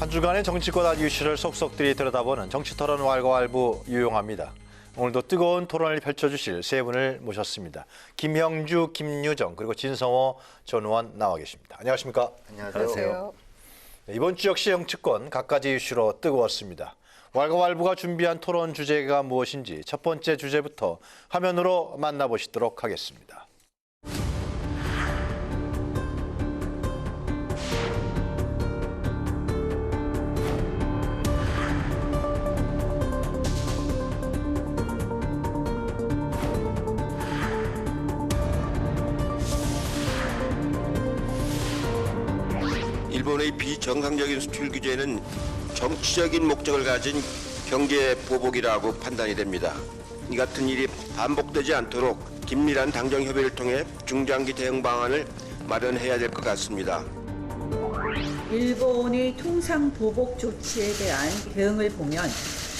한 주간의 정치권 이슈를 속속들이 들여다보는 정치토론 왈가왈부 유용합니다. 오늘도 뜨거운 토론을 펼쳐주실 세 분을 모셨습니다. 김형주, 김유정, 그리고 진성호 전 의원 나와 계십니다. 안녕하십니까? 안녕하세요. 네, 이번 주 역시 정치권 갖가지 이슈로 뜨거웠습니다. 왈가왈부가 준비한 토론 주제가 무엇인지 첫 번째 주제부터 화면으로 만나보시도록 하겠습니다. 일본의 비정상적인 수출 규제는 정치적인 목적을 가진 경제 보복이라고 판단이 됩니다. 이 같은 일이 반복되지 않도록 긴밀한 당정 협의를 통해 중장기 대응 방안을 마련해야 될 것 같습니다. 일본의 통상 보복 조치에 대한 대응을 보면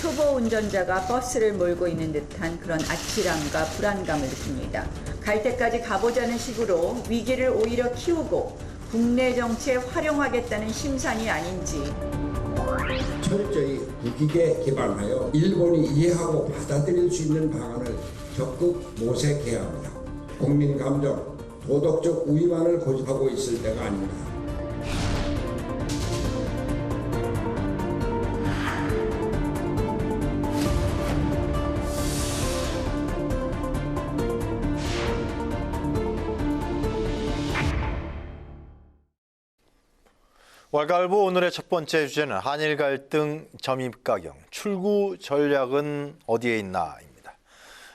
초보 운전자가 버스를 몰고 있는 듯한 그런 아찔함과 불안감을 느낍니다. 갈 때까지 가보자는 식으로 위기를 오히려 키우고 국내 정치에 활용하겠다는 심산이 아닌지. 철저히 국익에 기반하여 일본이 이해하고 받아들일 수 있는 방안을 적극 모색해야 합니다. 국민 감정, 도덕적 우위만을 고집하고 있을 때가 아닙니다. 왈가왈부 오늘의 첫 번째 주제는 한일 갈등 점입가경, 출구 전략은 어디에 있나입니다.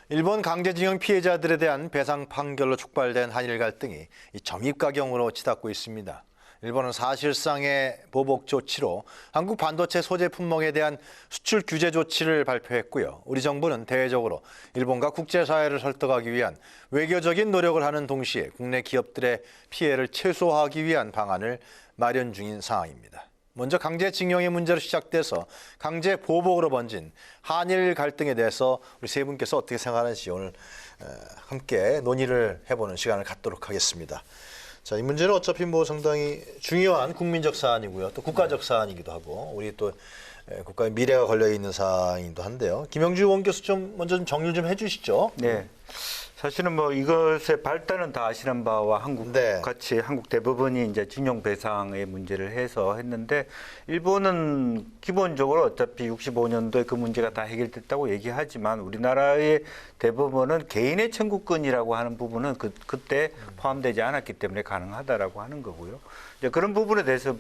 일본 강제징용 피해자들에 대한 배상 판결로 촉발된 한일 갈등이 점입가경으로 치닫고 있습니다. 일본은 사실상의 보복 조치로 한국 반도체 소재 품목에 대한 수출 규제 조치를 발표했고요. 우리 정부는 대외적으로 일본과 국제사회를 설득하기 위한 외교적인 노력을 하는 동시에 국내 기업들의 피해를 최소화하기 위한 방안을 마련 중인 상황입니다. 먼저 강제징용의 문제로 시작돼서 강제 보복으로 번진 한일 갈등에 대해서 우리 세 분께서 어떻게 생각하는지 오늘 함께 논의를 해보는 시간을 갖도록 하겠습니다. 자, 이 문제는 어차피 뭐 상당히 중요한 국민적 사안이고요. 또 국가적 사안이기도 하고 우리 또 국가의 미래가 걸려 있는 사안이기도 한데요. 김영주 의원께서 좀 먼저 좀 정리를 좀 해주시죠. 네. 사실은 뭐 이것의 발단은 다 아시는 바와 한국 같이 한국 대법원이 이제 징용 배상의 문제를 해서 했는데 일본은 기본적으로 어차피 65년도에 그 문제가 다 해결됐다고 얘기하지만 우리나라의 대법원은 개인의 청구권이라고 하는 부분은 그때 포함되지 않았기 때문에 가능하다라고 하는 거고요. 이제 그런 부분에 대해서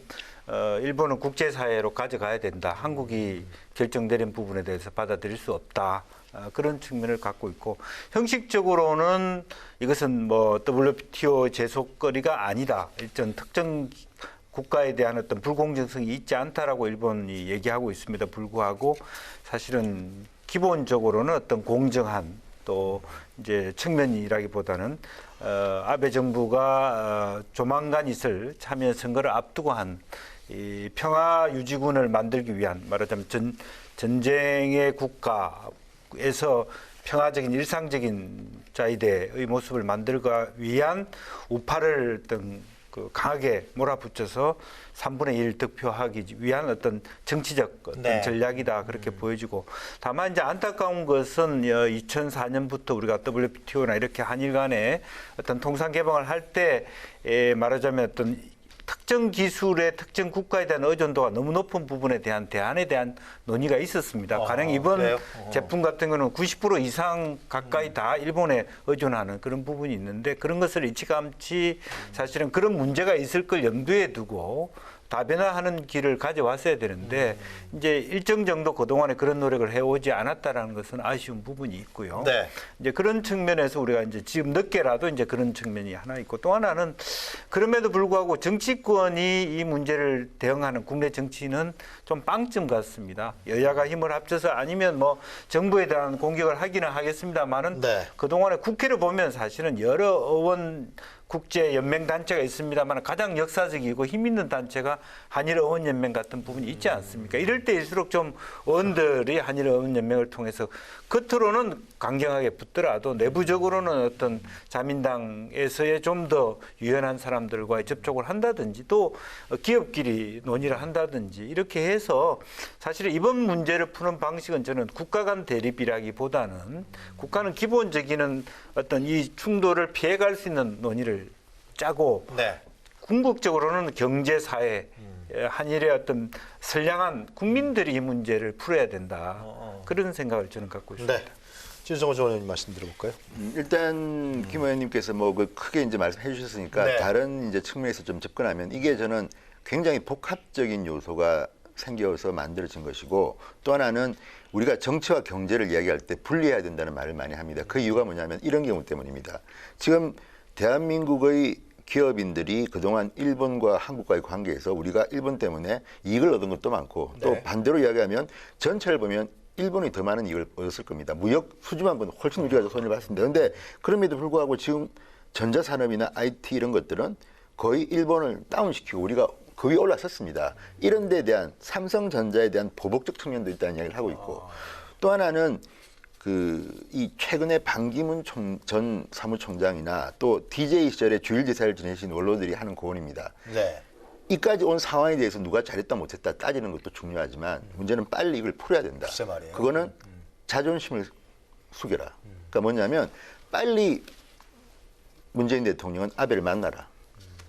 일본은 국제사회로 가져가야 된다. 한국이 결정되는 부분에 대해서 받아들일 수 없다. 그런 측면을 갖고 있고 형식적으로는 이것은 뭐 WTO 제소거리가 아니다. 일단 특정 국가에 대한 어떤 불공정성이 있지 않다라고 일본이 얘기하고 있습니다. 불구하고 사실은 기본적으로는 어떤 공정한 또 이제 측면이라기보다는 아베 정부가 조만간 있을 참여 선거를 앞두고 한 이 평화 유지군을 만들기 위한 말하자면 전쟁의 국가에서 평화적인 일상적인 자위대의 모습을 만들기 위한 우파를 어떤 그 강하게 몰아붙여서 3분의 1 득표하기 위한 어떤 정치적 어떤 전략이다 그렇게 보여지고 다만 이제 안타까운 것은 2004년부터 우리가 WTO나 이렇게 한일 간에 어떤 통상 개방을 할 때 말하자면 어떤 특정 기술의 특정 국가에 대한 의존도가 너무 높은 부분에 대한 대안에 대한 논의가 있었습니다. 가령 이번 제품 같은 경우는 90% 이상 가까이 다 일본에 의존하는 그런 부분이 있는데 그런 것을 일찌감치 사실은 그런 문제가 있을 걸 염두에 두고 다변화하는 길을 가져왔어야 되는데 이제 일정 정도 그동안에 그런 노력을 해오지 않았다라는 것은 아쉬운 부분이 있고요. 네. 이제 그런 측면에서 우리가 이제 지금 늦게라도 이제 그런 측면이 하나 있고 또 하나는 그럼에도 불구하고 정치권이 이 문제를 대응하는 국내 정치는 좀 빵점 같습니다. 여야가 힘을 합쳐서 아니면 뭐 정부에 대한 공격을 하기는 하겠습니다만은 그동안에 국회를 보면 사실은 여러 의원 국제 연맹 단체가 있습니다만 가장 역사적이고 힘 있는 단체가 한일 어원 연맹 같은 부분이 있지 않습니까? 이럴 때일수록 좀 의원들이 한일 어원 연맹을 통해서 겉으로는 강경하게 붙더라도 내부적으로는 어떤 자민당에서의 좀 더 유연한 사람들과의 접촉을 한다든지 또 기업끼리 논의를 한다든지 이렇게 해서 사실 이번 문제를 푸는 방식은 저는 국가 간 대립이라기보다는 국가는 기본적인 어떤 이 충돌을 피해갈 수 있는 논의를 짜고 네. 궁극적으로는 경제 사회 한일의 어떤 선량한 국민들이 이 문제를 풀어야 된다. 그런 생각을 저는 갖고 있습니다. 네. 진성호 전 의원님 말씀 들어볼까요? 일단 김 의원님께서 뭐 그 크게 이제 말씀해 주셨으니까 네. 다른 이제 측면에서 좀 접근하면 이게 저는 굉장히 복합적인 요소가 생겨서 만들어진 것이고 또 하나는 우리가 정치와 경제를 이야기할 때 분리해야 된다는 말을 많이 합니다. 그 이유가 뭐냐면 이런 경우 때문입니다. 지금 대한민국의 기업인들이 그동안 일본과 한국과의 관계에서 우리가 일본 때문에 이익을 얻은 것도 많고 또 네. 반대로 이야기하면 전체를 보면 일본이 더 많은 이익을 얻었을 겁니다. 무역 수주만 보면 훨씬 우리가 더 손해를 봤습니다. 그런데 그럼에도 불구하고 지금 전자산업이나 IT 이런 것들은 거의 일본을 다운시키고 우리가 거의 올라섰습니다. 이런 데에 대한 삼성전자에 대한 보복적 측면도 있다는 이야기를 하고 있고 또 하나는 이 최근에 반기문 전 사무총장이나 또 DJ 시절에 주일지사를 지내신 원로들이 하는 고언입니다. 네. 이까지 온 상황에 대해서 누가 잘했다 못했다 따지는 것도 중요하지만 문제는 빨리 이걸 풀어야 된다. 글쎄 말이에요. 그거는 자존심을 숙여라. 그러니까 뭐냐면 빨리 문재인 대통령은 아베를 만나라.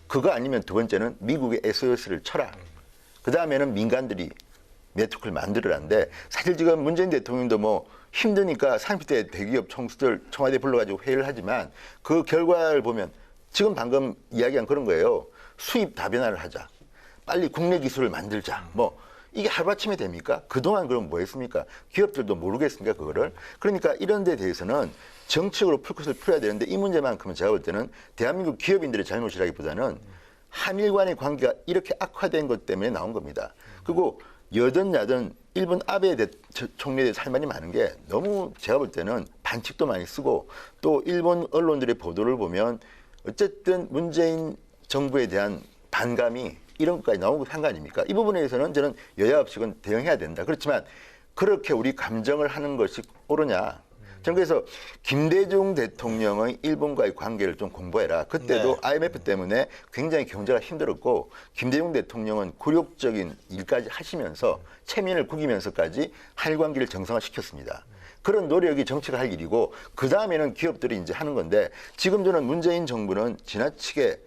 그거 아니면 두 번째는 미국의 SOS를 쳐라. 그 다음에는 민간들이 네트워크를 만들어라는데 사실 지금 문재인 대통령도 뭐 힘드니까 30대 대기업 총수들 청와대 불러가지고 회의를 하지만 그 결과를 보면 지금 방금 이야기한 그런 거예요. 수입 다변화를 하자. 빨리 국내 기술을 만들자. 뭐 이게 하루아침에 됩니까? 그동안 그럼 뭐 했습니까? 기업들도 모르겠습니까? 그거를. 그러니까 이런 데 대해서는 정책으로 풀 것을 풀어야 되는데 이 문제만큼은 제가 볼 때는 대한민국 기업인들의 잘못이라기보다는 한일 간의 관계가 이렇게 악화된 것 때문에 나온 겁니다. 그리고 여든 야든 일본 아베 총리에 대해서 할 말이 많은 게 너무 제가 볼 때는 반칙도 많이 쓰고 또 일본 언론들의 보도를 보면 어쨌든 문재인 정부에 대한 반감이 이런 것까지 나온 거 아닙니까? 이 부분에 대해서는 저는 여야 없이 그건 대응해야 된다. 그렇지만 그렇게 우리 감정을 하는 것이 옳으냐? 저는 그래서 김대중 대통령의 일본과의 관계를 좀 공부해라. 그때도 네. IMF 때문에 굉장히 경제가 힘들었고 김대중 대통령은 굴욕적인 일까지 하시면서 체면을 구기면서까지 한일 관계를 정상화시켰습니다. 그런 노력이 정치가 할 일이고 그 다음에는 기업들이 이제 하는 건데 지금 저는 문재인 정부는 지나치게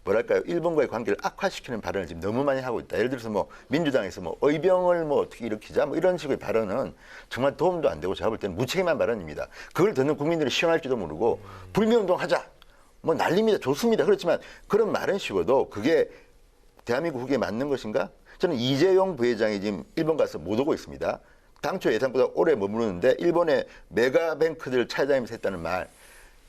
뭐랄까요 일본과의 관계를 악화시키는 발언을 지금 너무 많이 하고 있다. 예를 들어서 뭐 민주당에서 뭐 의병을 뭐 어떻게 일으키자 뭐 이런 식의 발언은 정말 도움도 안 되고 제가 볼 때는 무책임한 발언입니다. 그걸 듣는 국민들이 시원할지도 모르고 불매운동 하자 뭐 난립니다. 좋습니다. 그렇지만 그런 말은 쉬워도 그게 대한민국 국익에 맞는 것인가? 저는 이재용 부회장이 지금 일본 가서 못 오고 있습니다. 당초 예상보다 오래 머무르는데 일본의 메가뱅크들 찾아다니면서 했다는 말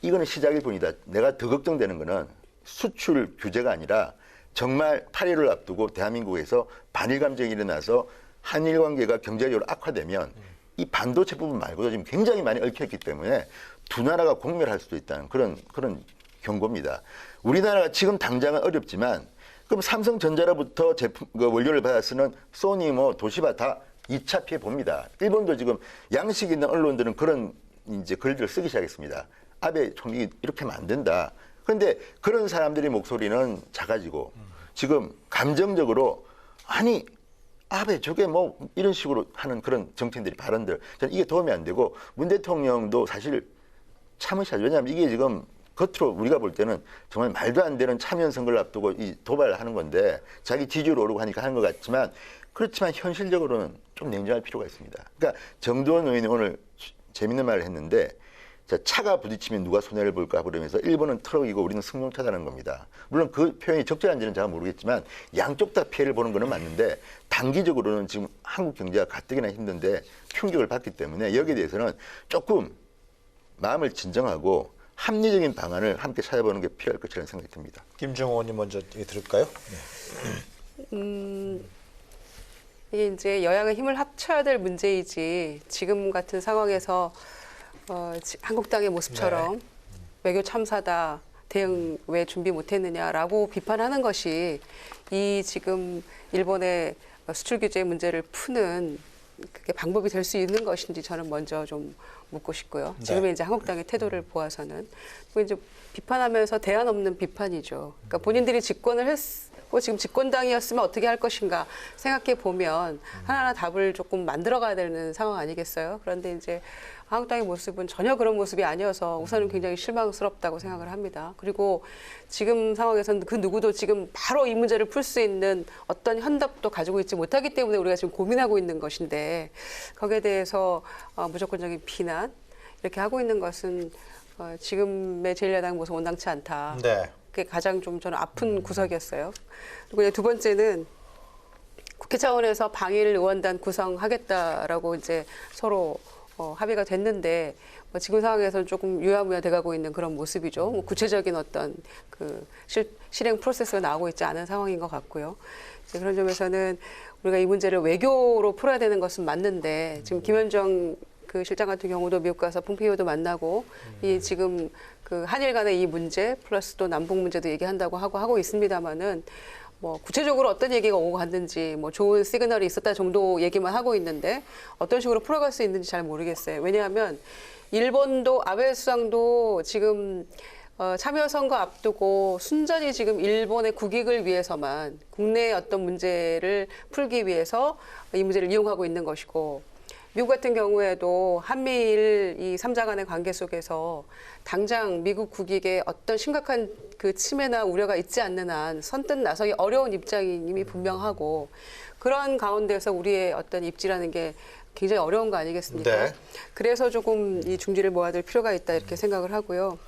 이거는 시작일 뿐이다. 내가 더 걱정되는 거는 수출 규제가 아니라 정말 8.15를 앞두고 대한민국에서 반일 감정이 일어나서 한일 관계가 경제적으로 악화되면 이 반도체 부분 말고도 지금 굉장히 많이 얽혀있기 때문에 두 나라가 공멸할 수도 있다는 그런 경고입니다. 우리나라가 지금 당장은 어렵지만 그럼 삼성전자로부터 제품 원료를 받아 쓰는 소니 뭐 도시바 다 2차 피해 봅니다. 일본도 지금 양식 있는 언론들은 그런 이제 글들을 쓰기 시작했습니다. 아베 총리 이렇게 하면 안 된다. 그런데 그런 사람들의 목소리는 작아지고 지금 감정적으로 아니 아베 저게 뭐 이런 식으로 하는 그런 정치인들이 발언들 저는 이게 도움이 안 되고 문 대통령도 사실 참으셔야죠. 왜냐하면 이게 지금 겉으로 우리가 볼 때는 정말 말도 안 되는 참여 선거를 앞두고 이 도발을 하는 건데 자기 지지율 오르고 하니까 하는 것 같지만 그렇지만 현실적으로는 좀 냉정할 필요가 있습니다. 그러니까 정두원 의원이 오늘 재밌는 말을 했는데 차가 부딪히면 누가 손해를 볼까 그러면서 일본은 트럭이고 우리는 승용차라는 겁니다. 물론 그 표현이 적절한지는 잘 모르겠지만 양쪽 다 피해를 보는 거는 맞는데 단기적으로는 지금 한국 경제가 가뜩이나 힘든데 충격을 받기 때문에 여기에 대해서는 조금 마음을 진정하고 합리적인 방안을 함께 찾아보는 게 필요할 것이라는 생각이 듭니다. 김정호 의원님 먼저 얘기 들을까요? 이게 이제 여야가 힘을 합쳐야 될 문제이지 지금 같은 상황에서 한국당의 모습처럼 외교 참사다, 대응 왜 준비 못했느냐라고 비판하는 것이 이 지금 일본의 수출 규제 문제를 푸는 그게 방법이 될 수 있는 것인지 저는 먼저 좀 묻고 싶고요. 지금의 이제 한국당의 태도를 보아서는 또 이제 비판하면서 대안 없는 비판이죠. 그러니까 본인들이 집권을 했고 지금 집권당이었으면 어떻게 할 것인가 생각해 보면 하나하나 답을 조금 만들어가야 되는 상황 아니겠어요? 그런데 이제 한국당의 모습은 전혀 그런 모습이 아니어서 우선은 굉장히 실망스럽다고 생각을 합니다. 그리고 지금 상황에서는 그 누구도 지금 바로 이 문제를 풀 수 있는 어떤 현답도 가지고 있지 못하기 때문에 우리가 지금 고민하고 있는 것인데 거기에 대해서 무조건적인 비난 이렇게 하고 있는 것은 지금의 제1야당 모습 온당치 않다. 네. 그게 가장 좀 저는 아픈 구석이었어요. 그리고 이제 두 번째는 국회 차원에서 방일 의원단 구성하겠다라고 이제 서로 합의가 됐는데 지금 상황에서는 조금 유야무야 돼가고 있는 그런 모습이죠. 구체적인 어떤 그 실행 프로세스가 나오고 있지 않은 상황인 것 같고요. 이제 그런 점에서는 우리가 이 문제를 외교로 풀어야 되는 것은 맞는데 지금 김현정 그 실장 같은 경우도 미국 가서 폼페이오도 만나고 이 지금 그 한일 간의 이 문제 플러스 또 남북 문제도 얘기한다고 하고 있습니다만은 뭐 구체적으로 어떤 얘기가 오고 갔는지 뭐 좋은 시그널이 있었다 정도 얘기만 하고 있는데 어떤 식으로 풀어갈 수 있는지 잘 모르겠어요. 왜냐하면 일본도 아베 수상도 지금 참여 선거 앞두고 순전히 지금 일본의 국익을 위해서만 국내의 어떤 문제를 풀기 위해서 이 문제를 이용하고 있는 것이고 미국 같은 경우에도 한미일 이 3자 간의 관계 속에서 당장 미국 국익에 어떤 심각한 그 침해나 우려가 있지 않는 한 선뜻 나서기 어려운 입장이 이미 분명하고 그런 가운데서 우리의 어떤 입지라는 게 굉장히 어려운 거 아니겠습니까? 네. 그래서 조금 이 중지를 모아둘 필요가 있다 이렇게 생각을 하고요.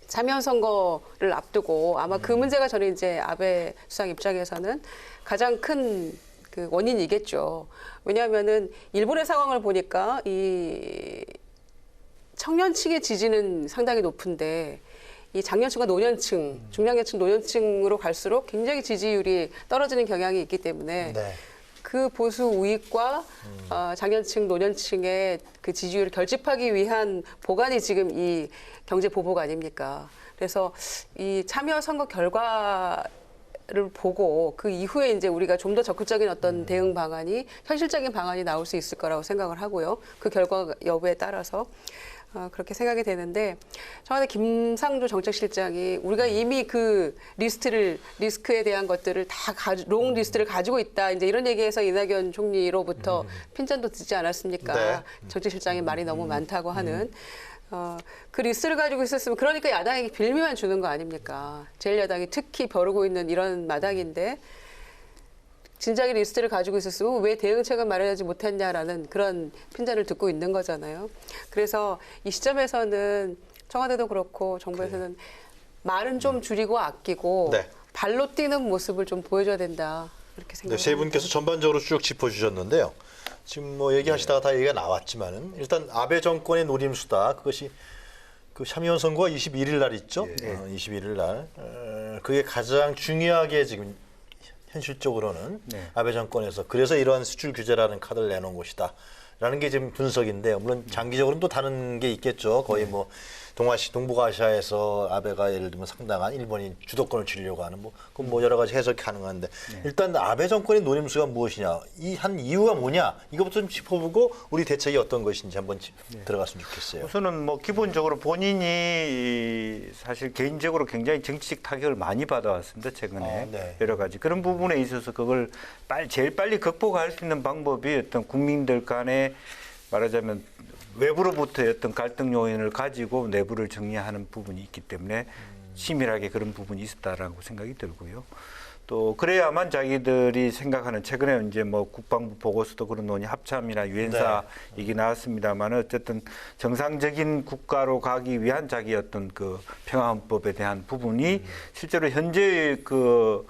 참여 선거를 앞두고 아마 그 문제가 저는 이제 아베 수상 입장에서는 가장 큰 그 원인이겠죠. 왜냐하면은 일본의 상황을 보니까 이 청년층의 지지는 상당히 높은데 이 장년층과 노년층, 중장년층, 노년층으로 갈수록 굉장히 지지율이 떨어지는 경향이 있기 때문에 네. 그 보수 우익과 장년층, 노년층의 그 지지율을 결집하기 위한 보관이 지금 이 경제 보복 아닙니까? 그래서 이 참여 선거 결과를 보고 그 이후에 이제 우리가 좀 더 적극적인 어떤 대응 방안이 현실적인 방안이 나올 수 있을 거라고 생각을 하고요. 그 결과 여부에 따라서 그렇게 생각이 되는데 청와대 김상조 정책실장이 우리가 이미 그 리스크에 대한 것들을 다 롱 리스트를 가지고 있다. 이제 이런 얘기해서 이낙연 총리로부터 핀잔도 듣지 않았습니까? 네. 정책실장의 말이 너무 많다고 하는. 그 리스트를 가지고 있었으면 그러니까 야당에게 빌미만 주는 거 아닙니까? 제1야당이 특히 벼르고 있는 이런 마당인데 진작에 리스트를 가지고 있었으면 왜 대응책을 마련하지 못했냐라는 그런 핀잔을 듣고 있는 거잖아요. 그래서 이 시점에서는 청와대도 그렇고 정부에서는 말은 좀 줄이고 아끼고 네. 발로 뛰는 모습을 좀 보여줘야 된다. 이렇게 네, 생각합니다. 세 분께서 전반적으로 쭉 짚어주셨는데요. 지금 뭐 얘기하시다가 다 얘기가 나왔지만은 일단 아베 정권의 노림수다. 그것이 그 참여원 선거가 21일 날 있죠. 21일 날. 그게 가장 중요하게 지금 현실적으로는 아베 정권에서 그래서 이러한 수출 규제라는 카드를 내놓은 것이다. 라는 게 지금 분석인데요. 물론 장기적으로는 또 다른 게 있겠죠. 거의 뭐 동북아시아에서 아베가 예를 들면 상당한 일본이 주도권을 쥐려고 하는 그건 뭐 여러 가지 해석이 가능한데 일단 아베 정권의 노림수가 무엇이냐, 이 한 이유가 뭐냐, 이것부터 좀 짚어보고 우리 대책이 어떤 것인지 한번 들어갔으면 좋겠어요. 우선은 뭐 기본적으로 본인이 사실 개인적으로 굉장히 정치적 타격을 많이 받아왔습니다. 최근에 네. 여러 가지 그런 부분에 있어서 그걸 제일 빨리 극복할 수 있는 방법이 어떤 국민들 간에 말하자면 외부로부터의 어떤 갈등 요인을 가지고 내부를 정리하는 부분이 있기 때문에 치밀하게 그런 부분이 있었다라고 생각이 들고요. 또 그래야만 자기들이 생각하는 최근에 이제 뭐 국방부 보고서도 그런 논의 합참이나 유엔사 얘기 나왔습니다만 어쨌든 정상적인 국가로 가기 위한 자기 어떤 그 평화헌법에 대한 부분이 실제로 현재 그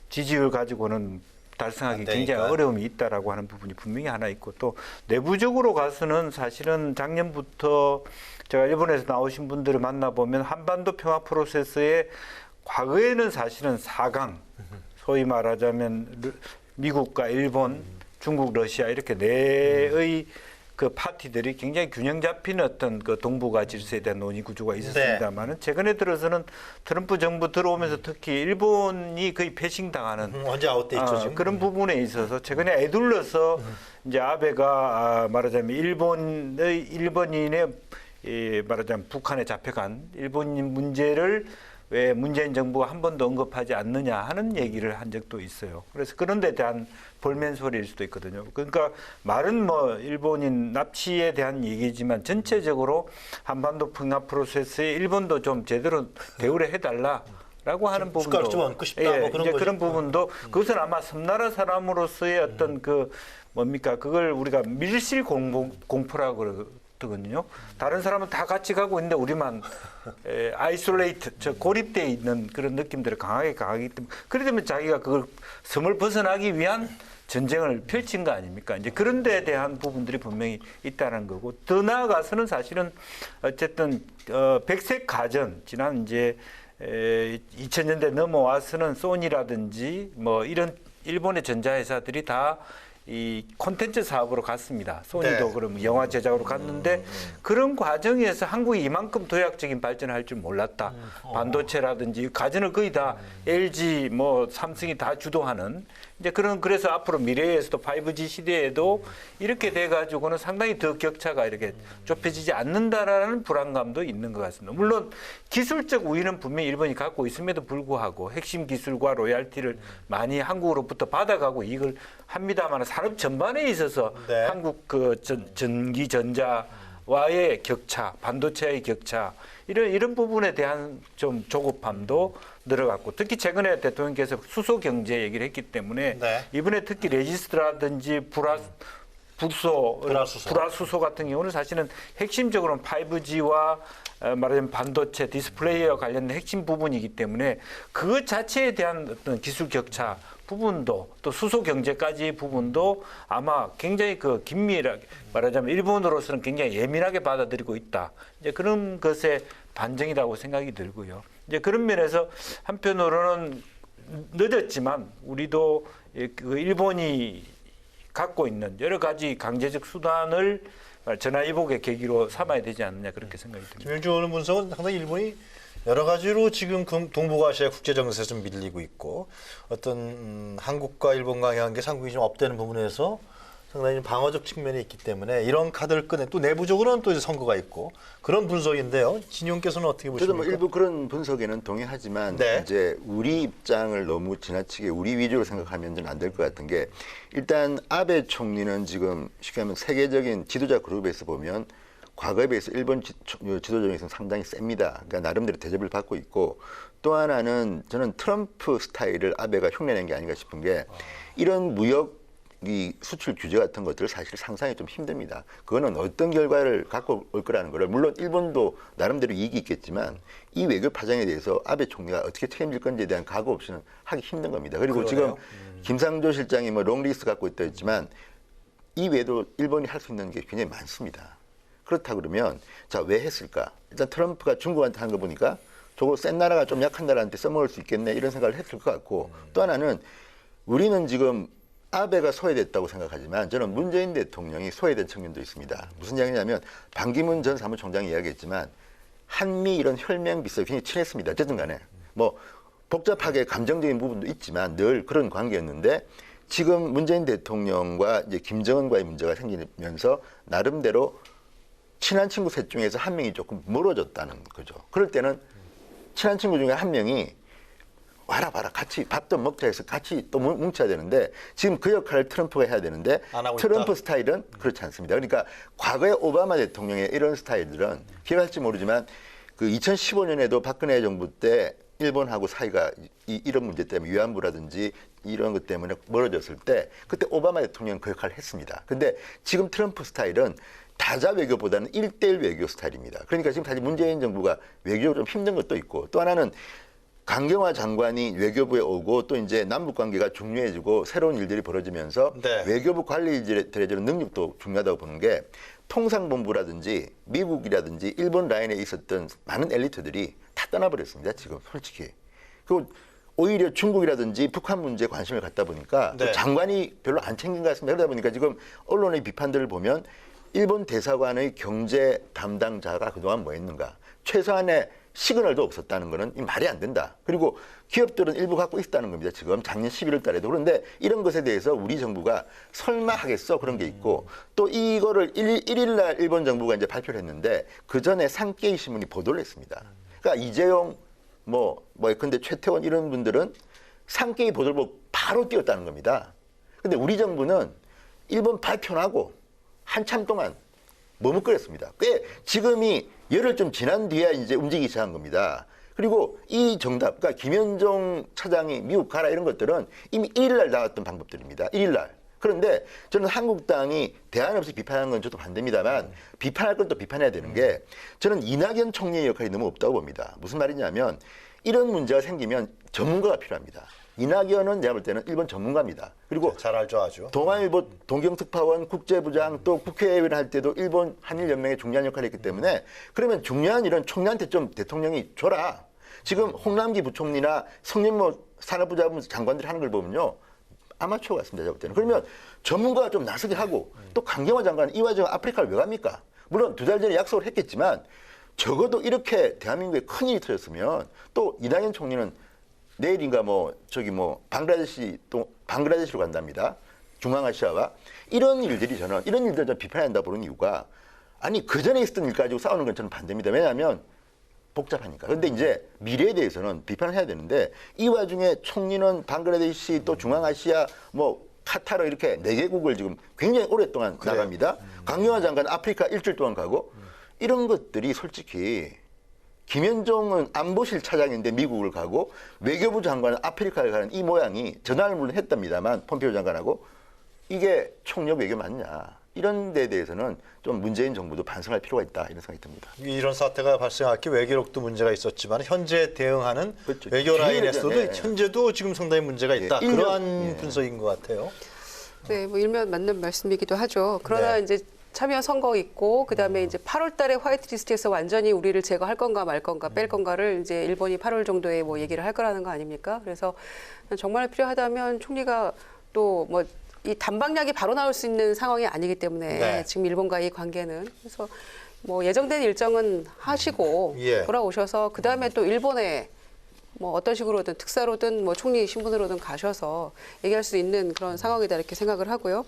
지지율 가지고는 달성하기 굉장히 어려움이 있다라고 하는 부분이 분명히 하나 있고 또 내부적으로 가서는 사실은 작년부터 제가 일본에서 나오신 분들을 만나보면 한반도 평화 프로세스에 과거에는 사실은 4강, 소위 말하자면 미국과 일본, 중국, 러시아 이렇게 네의 그 파티들이 굉장히 균형 잡힌 어떤 그 동북아 질서에 대한 논의 구조가 있었습니다만은 최근에 들어서는 트럼프 정부 들어오면서 특히 일본이 거의 패싱당하는 언제 아웃돼 있죠 지금? 그런 부분에 있어서 최근에 애둘러서 이제 아베가 말하자면 일본인의 말하자면 북한에 잡혀간 일본인 문제를 왜 문재인 정부가 한 번도 언급하지 않느냐 하는 얘기를 한 적도 있어요. 그래서 그런 데 대한 볼멘 소리일 수도 있거든요. 그러니까 말은 뭐 일본인 납치에 대한 얘기지만 전체적으로 한반도 평화 프로세스에 일본도 좀 제대로 대우를 해달라라고 하는 부분도 숟가락 좀 얹고 싶다 뭐 그런 이제 거죠. 그런 부분도 그것은 아마 섬나라 사람으로서의 어떤 그 뭡니까 그걸 우리가 밀실 공포라고 그러거든요. 다른 사람은 다 같이 가고 있는데 우리만 아이솔레이트, 고립되어 있는 그런 느낌들을 강하기 때문에 그러면 자기가 그걸 섬을 벗어나기 위한 전쟁을 펼친 거 아닙니까? 이제 그런 데에 대한 부분들이 분명히 있다는 거고 더 나아가서는 사실은 어쨌든 백색 가전 지난 이제 2000년대 넘어와서는 소니라든지 뭐 이런 일본의 전자회사들이 다 이 콘텐츠 사업으로 갔습니다. 소니도 네. 그럼 영화 제작으로 갔는데 그런 과정에서 한국이 이만큼 도약적인 발전을 할 줄 몰랐다. 반도체라든지 가전을 거의 다 LG 뭐 삼성이 다 주도하는 이제 그래서 앞으로 미래에서도 5G 시대에도 이렇게 돼 가지고는 상당히 더 격차가 이렇게 좁혀지지 않는다라는 불안감도 있는 것 같습니다. 물론 기술적 우위는 분명히 일본이 갖고 있음에도 불구하고 핵심 기술과 로얄티를 많이 한국으로부터 받아가고 이걸 합니다만 산업 전반에 있어서 네. 한국 그 전기 전자와의 격차, 반도체의 격차 이런 부분에 대한 좀 조급함도 늘어갔고 특히 최근에 대통령께서 수소 경제 얘기를 했기 때문에 네. 이번에 특히 레지스트라든지 불화수소 같은 경우는 사실은 핵심적으로는 5G와 말하자면 반도체 디스플레이와 관련된 핵심 부분이기 때문에 그 자체에 대한 어떤 기술 격차 부분도 또 수소 경제까지 부분도 아마 굉장히 그 긴밀하게 말하자면 일본으로서는 굉장히 예민하게 받아들이고 있다. 이제 그런 것의 반증이라고 생각이 들고요. 이제 그런 면에서 한편으로는 늦었지만 우리도 그 일본이 갖고 있는 여러 가지 강제적 수단을 전화위복의 계기로 삼아야 되지 않느냐 그렇게 생각이 듭니다. 김영주 오늘 분석은 상당히 일본이 여러 가지로 지금 동북아시아 국제 정세에 좀 밀리고 있고 어떤 한국과 일본 간의 관계에서 한국이 좀 업되는 부분에서 상당히 좀 방어적 측면이 있기 때문에 이런 카드를 꺼내 또 내부적으로는 또 이제 선거가 있고 그런 분석인데요. 진용께서는 어떻게 저도 보십니까? 뭐 일부 그런 분석에는 동의하지만 네. 이제 우리 입장을 너무 지나치게 우리 위주로 생각하면 좀 안 될 것 같은 게 일단 아베 총리는 지금 쉽게 하면 세계적인 지도자 그룹에서 보면 과거에 비해서 일본 지도자에서는 상당히 셉니다. 그러니까 나름대로 대접을 받고 있고 또 하나는 저는 트럼프 스타일을 아베가 흉내낸 게 아닌가 싶은 게 이런 무역 이 수출 규제 같은 것들을 사실 상상이 좀 힘듭니다. 그거는 어떤 결과를 갖고 올 거라는 거를 물론 일본도 나름대로 이익이 있겠지만 이 외교 파장에 대해서 아베 총리가 어떻게 책임질 건지에 대한 각오 없이는 하기 힘든 겁니다. 그리고 그러네요. 지금 김상조 실장이 뭐 롱리스트 갖고 있다 했지만 이 외에도 일본이 할 수 있는 게 굉장히 많습니다. 그렇다 그러면 자 왜 했을까? 일단 트럼프가 중국한테 한 거 보니까 저거 센 나라가 좀 약한 나라한테 써먹을 수 있겠네 이런 생각을 했을 것 같고 또 하나는 우리는 지금 아베가 소외됐다고 생각하지만 저는 문재인 대통령이 소외된 측면도 있습니다. 무슨 이야기냐면 반기문 전 사무총장이 이야기했지만 한미 이런 혈맹 비슷하게 굉장히 친했습니다. 어쨌든 간에 뭐 복잡하게 감정적인 부분도 있지만 늘 그런 관계였는데 지금 문재인 대통령과 이제 김정은과의 문제가 생기면서 나름대로 친한 친구 셋 중에서 한 명이 조금 멀어졌다는 거죠. 그럴 때는 친한 친구 중에 한 명이 와라 봐라 같이 밥도 먹자 해서 같이 또 뭉쳐야 되는데 지금 그 역할을 트럼프가 해야 되는데 안 하고 트럼프 있다. 스타일은 그렇지 않습니다. 그러니까 과거에 오바마 대통령의 이런 스타일들은 기억할지 모르지만 그 2015년에도 박근혜 정부 때 일본하고 사이가 이런 문제 때문에 위안부라든지 이런 것 때문에 멀어졌을 때 그때 오바마 대통령은 그 역할을 했습니다. 근데 지금 트럼프 스타일은 다자 외교보다는 1대1 외교 스타일입니다. 그러니까 지금 사실 문재인 정부가 외교적으로 좀 힘든 것도 있고 또 하나는 강경화 장관이 외교부에 오고 또 이제 남북 관계가 중요해지고 새로운 일들이 벌어지면서 네. 외교부 관리들의 능력도 중요하다고 보는 게 통상본부라든지 미국이라든지 일본 라인에 있었던 많은 엘리트들이 다 떠나버렸습니다. 지금 솔직히. 그리고 오히려 중국이라든지 북한 문제에 관심을 갖다 보니까 네. 장관이 별로 안 챙긴 것 같습니다. 그러다 보니까 지금 언론의 비판들을 보면 일본 대사관의 경제 담당자가 그동안 뭐 했는가? 최소한의 시그널도 없었다는 거는 말이 안 된다. 그리고 기업들은 일부 갖고 있다는 겁니다. 지금 작년 11월 달에도. 그런데 이런 것에 대해서 우리 정부가 설마 하겠어? 그런 게 있고 또 이거를 1일 날 일본 정부가 이제 발표를 했는데 그 전에 산케이 신문이 보도를 했습니다. 그러니까 이재용 근데 최태원 이런 분들은 산케이 보도를 보고 바로 뛰었다는 겁니다. 근데 우리 정부는 일본 발표를 하고 한참 동안 머뭇거렸습니다. 꽤 지금이 열흘 좀 지난 뒤에 이제 움직이기 시작한 겁니다. 그리고 이 정답, 그러니까 김현종 차장이 미국 가라 이런 것들은 이미 1일 날 나왔던 방법들입니다. 1일 날. 그런데 저는 한국당이 대안 없이 비판하는 건 저도 반대입니다만 비판할 건 또 비판해야 되는 게 저는 이낙연 총리의 역할이 너무 없다고 봅니다. 무슨 말이냐면 이런 문제가 생기면 전문가가 필요합니다. 이낙연은 내가 볼 때는 일본 전문가입니다. 그리고 잘 알죠, 아주. 동아일보 동경특파원 국제부장 또 국회의원 할 때도 일본 한일연맹의 중요한 역할을 했기 때문에 그러면 중요한 일은 총리한테 좀 대통령이 줘라. 지금 홍남기 부총리나 성년모 산업부 장관들이 하는 걸 보면요. 아마추어 같습니다. 제가 볼 때는. 그러면 전문가가 좀 나서게 하고 또 강경화 장관은 이 와중에 아프리카를 왜 갑니까? 물론 2달 전에 약속을 했겠지만 적어도 이렇게 대한민국에 큰일이 터졌으면 또 이낙연 총리는 내일인가 방글라데시로 간답니다. 중앙아시아와 이런 일들을 저는 비판해야 한다 보는 이유가 아니 그 전에 있었던 일 가지고 싸우는 건 저는 반대입니다. 왜냐하면 복잡하니까. 그런데 이제 미래에 대해서는 비판을 해야 되는데 이 와중에 총리는 방글라데시 또 중앙아시아 카타르 이렇게 4개국을 지금 굉장히 오랫동안 나갑니다. 강경화 장관 아프리카 일주일 동안 가고 이런 것들이 솔직히 김현종은 안보실 차장인데 미국을 가고 외교부 장관은 아프리카를 가는 이 모양이 전화를 물론 했답니다만 폼페이오 장관하고 이게 총력 외교 맞냐. 이런 데에 대해서는 좀 문재인 정부도 반성할 필요가 있다 이런 생각이 듭니다. 이런 사태가 발생할 게 외교력도 문제가 있었지만 현재 대응하는 그렇죠. 외교 라인에서도 네. 현재도 지금 상당히 문제가 있다. 네. 그러한 분석인 것 같아요. 네, 일면 맞는 말씀이기도 하죠. 그러나 네. 이제 참여 선거 있고 그다음에 이제 8월 달에 화이트 리스트에서 완전히 우리를 제거할 건가 말 건가 뺄 건가를 이제 일본이 8월 정도에 얘기를 할 거라는 거 아닙니까? 그래서 정말 필요하다면 총리가 또 이 단방약이 바로 나올 수 있는 상황이 아니기 때문에 네. 지금 일본과의 관계는 그래서 예정된 일정은 하시고 예. 돌아오셔서 그다음에 또 일본에 어떤 식으로든 특사로든 총리 신분으로든 가셔서 얘기할 수 있는 그런 상황이다 이렇게 생각을 하고요.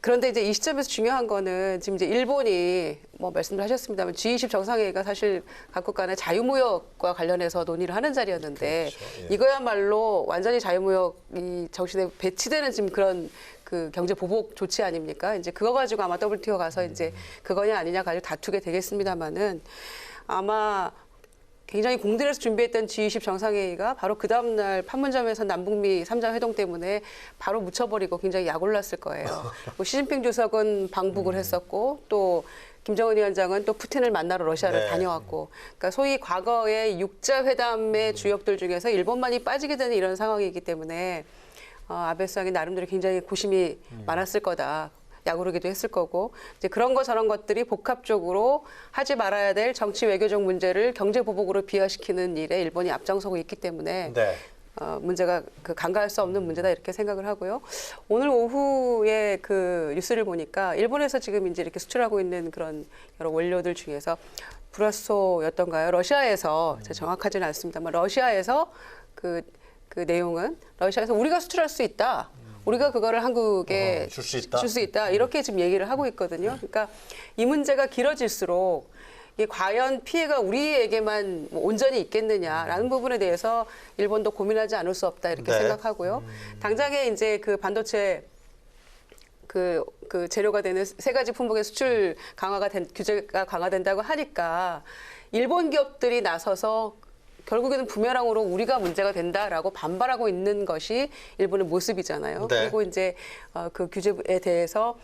그런데 이제 이 시점에서 중요한 거는 지금 이제 일본이 말씀을 하셨습니다만 G20 정상회의가 사실 각국 간의 자유무역과 관련해서 논의를 하는 자리였는데 그렇죠. 예. 이거야말로 완전히 자유무역이 정신에 배치되는 지금 그런 그 경제 보복 조치 아닙니까? 이제 그거 가지고 아마 WTO 가서 이제 그거냐 아니냐 가지고 다투게 되겠습니다만은 아마 굉장히 공들여서 준비했던 G20 정상회의가 바로 그 다음날 판문점에서 남북미 3자 회동 때문에 바로 묻혀버리고 굉장히 약올랐을 거예요. 시진핑 주석은 방북을 했었고 또 김정은 위원장은 또 푸틴을 만나러 러시아를 네. 다녀왔고 그러니까 소위 과거의 6자 회담의 주역들 중에서 일본만이 빠지게 되는 이런 상황이기 때문에 아베 수상이 나름대로 굉장히 고심이 많았을 거다. 약오르기도 했을 거고 이제 그런 거 저런 것들이 복합적으로 하지 말아야 될 정치 외교적 문제를 경제 보복으로 비화시키는 일에 일본이 앞장서고 있기 때문에 네. 문제가 간과할 수 없는 문제다 이렇게 생각을 하고요. 오늘 오후에 그 뉴스를 보니까 일본에서 지금 이제 이렇게 수출하고 있는 그런 여러 원료들 중에서 브라소였던가요? 러시아에서 제가 정확하지는 않습니다만 러시아에서 그 내용은 러시아에서 우리가 수출할 수 있다. 우리가 그거를 한국에 줄 수 있다. 이렇게 지금 얘기를 하고 있거든요. 그러니까 이 문제가 길어질수록 이게 과연 피해가 우리에게만 온전히 있겠느냐라는 부분에 대해서 일본도 고민하지 않을 수 없다 이렇게 네. 생각하고요. 당장에 이제 그 반도체 그 재료가 되는 3가지 품목의 수출 규제가 강화된다고 하니까 일본 기업들이 나서서 결국에는 부메랑으로 우리가 문제가 된다라고 반발하고 있는 것이 일본의 모습이잖아요. 네. 그리고 이제 그 규제에 대해서